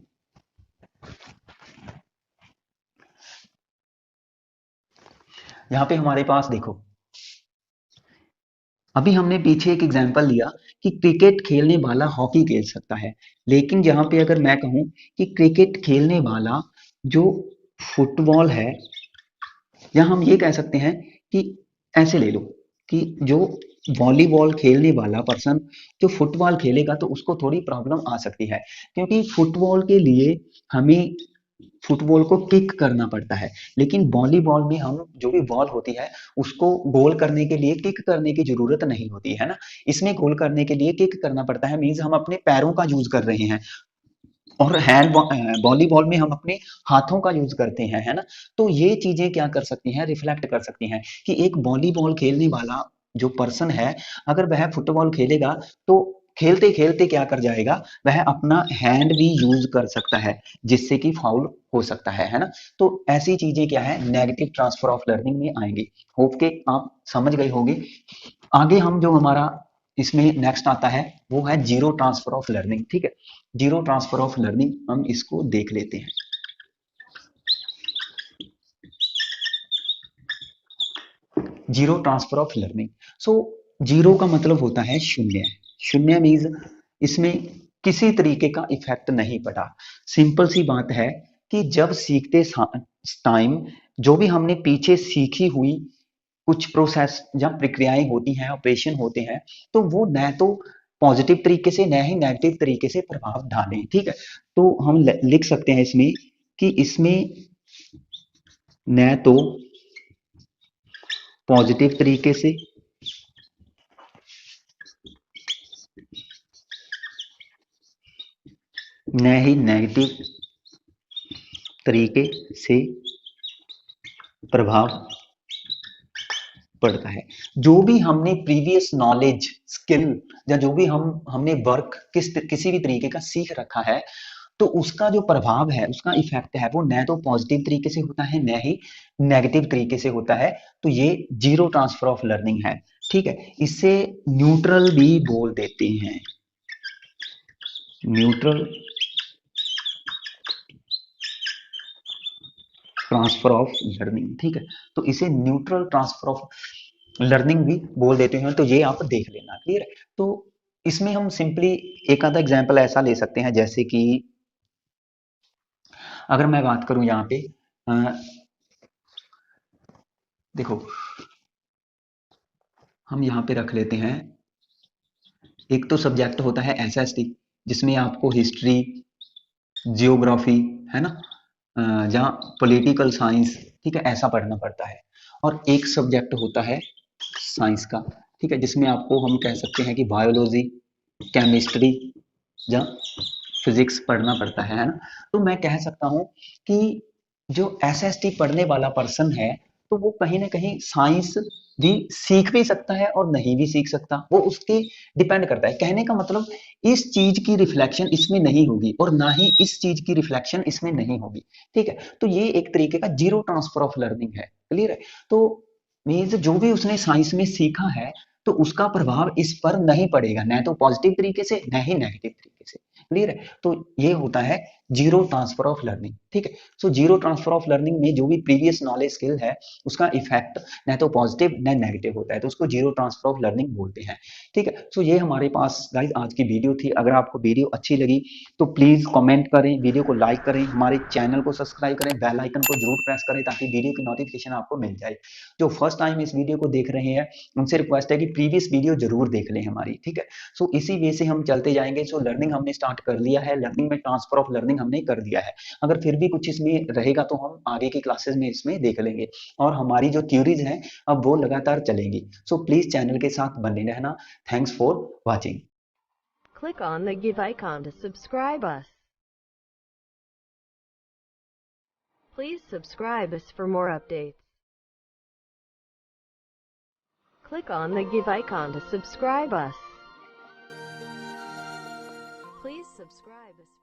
यहाँ पे हमारे पास देखो, अभी हमने पीछे एक एग्जाम्पल लिया कि क्रिकेट खेलने वाला हॉकी खेल सकता है, लेकिन यहाँ पे अगर मैं कहूं कि क्रिकेट खेलने वाला जो फुटबॉल है, या हम ये कह सकते हैं कि ऐसे ले लो कि जो वॉलीबॉल खेलने वाला पर्सन जो फुटबॉल खेलेगा तो उसको थोड़ी प्रॉब्लम आ सकती है, क्योंकि फुटबॉल के लिए हमें फुटबॉल को किक करना पड़ता है, लेकिन वॉलीबॉल में हम जो भी बॉल होती है उसको गोल करने के लिए किक करने की जरूरत नहीं होती है ना। इसमें गोल करने के लिए किक करना पड़ता है, मीन्स हम अपने पैरों का यूज कर रहे हैं, और वॉलीबॉल में हम अपने हाथों का यूज करते हैं, है ना। तो ये चीजें क्या कर सकती हैं, रिफ्लेक्ट कर सकती हैं कि एक वॉलीबॉल खेलने वाला जो पर्सन है, अगर वह फुटबॉल खेलेगा तो खेलते खेलते क्या कर जाएगा, वह अपना हैंड भी यूज कर सकता है, जिससे कि फाउल हो सकता है ना। तो ऐसी चीजें क्या है, नेगेटिव ट्रांसफर ऑफ लर्निंग में आएंगी। होप के आप समझ गए होंगे। आगे हम जो हमारा इसमें नेक्स्ट आता है वो है जीरो ट्रांसफर ऑफ लर्निंग। ठीक है, जीरो ट्रांसफर ऑफ लर्निंग हम इसको देख लेते हैं। Zero transfer of learning, so zero का मतलब होता है शून्य। शून्य मीन्स इसमें किसी तरीके का इफेक्ट नहीं पड़ा। सिंपल सी बात है कि जब सीखते टाइम जो भी हमने पीछे सीखी हुई कुछ प्रोसेस या प्रक्रियाएं होती हैं, ऑपरेशन होते हैं, तो वो न तो पॉजिटिव तरीके से न ही नेगेटिव तरीके से प्रभाव डालें। ठीक है, तो हम लिख सकते हैं इसमें कि इसमें न तो पॉजिटिव तरीके से न ही नेगेटिव तरीके से प्रभाव पड़ता है। जो भी हमने प्रीवियस नॉलेज स्किल या जो भी हमने वर्क किसी भी तरीके का सीख रखा है, तो उसका जो प्रभाव है, उसका इफेक्ट है, वो न तो पॉजिटिव तरीके से होता है न ही नेगेटिव तरीके से होता है। तो ये जीरो ट्रांसफर ऑफ लर्निंग है। ठीक है, इसे न्यूट्रल भी बोल देते हैं, न्यूट्रल ट्रांसफर ऑफ लर्निंग। ठीक है, तो इसे न्यूट्रल ट्रांसफर ऑफ लर्निंग भी बोल देते हैं। तो ये आप देख लेना, क्लियर है। तो इसमें हम सिंपली एक आधा एग्जांपल ऐसा ले सकते हैं, जैसे कि अगर मैं बात करूं यहाँ पे, देखो हम यहाँ पे रख लेते हैं, एक तो सब्जेक्ट होता है एसएसटी, जिसमें आपको हिस्ट्री, जियोग्राफी, है ना, जहाँ पॉलिटिकल साइंस, ठीक है, ऐसा पढ़ना पड़ता है। और एक सब्जेक्ट होता है साइंस का, ठीक है, जिसमें आपको हम कह सकते हैं कि बायोलॉजी, केमिस्ट्री या फिजिक्स पढ़ना पड़ता है ना। तो मैं कह सकता हूँ कि जो एसएसटी पढ़ने वाला पर्सन है, तो वो कहीं ना कहीं साइंस भी सीख भी सकता है और नहीं भी सीख सकता, वो उसके डिपेंड करता है। कहने का मतलब इस चीज की रिफ्लेक्शन इसमें नहीं होगी और ना ही इस चीज की रिफ्लेक्शन इसमें नहीं होगी। ठीक है, तो ये एक तरीके का जीरो ट्रांसफर ऑफ लर्निंग है, क्लियर है। तो मीन्स जो भी उसने साइंस में सीखा है, तो उसका प्रभाव इस पर नहीं पड़ेगा, न तो पॉजिटिव तरीके से न ही नेगेटिव तरीके से, क्लियर है। तो ये होता है जीरो ट्रांसफर ऑफ लर्निंग। ठीक है, so zero transfer of learning में जो भी प्रीवियस नॉलेज स्किल है, उसका इफेक्ट न तो पॉजिटिव न नेगेटिव होता है, तो उसको जीरो ट्रांसफर ऑफ लर्निंग बोलते हैं। ठीक है, सो ये हमारे पास गाइस आज की वीडियो थी। अगर आपको वीडियो अच्छी लगी तो प्लीज कमेंट करें, वीडियो को लाइक करें, हमारे चैनल को सब्सक्राइब करें, बेल आइकन को जरूर प्रेस करें ताकि वीडियो की नोटिफिकेशन आपको मिल जाए। जो फर्स्ट टाइम इस वीडियो को देख रहे हैं, उनसे रिक्वेस्ट है कि प्रीवियस वीडियो जरूर देख लें हमारी। ठीक है, सो इसी वे से हम चलते जाएंगे। सो लर्निंग हमने स्टार्ट कर लिया है, लर्निंग में ट्रांसफर ऑफ लर्निंग हमने कर दिया है। अगर फिर भी कुछ इसमें रहेगा तो हम आगे की क्लासेस में इसमें देख लेंगे, और हमारी जो थ्योरीज हैं अब वो लगातार चलेंगी। सो प्लीज चैनल के साथ बने रहना। Thanks for watching. Click on the give icon to subscribe us. Please subscribe us for more updates. Click on the give icon to subscribe us. Please subscribe us.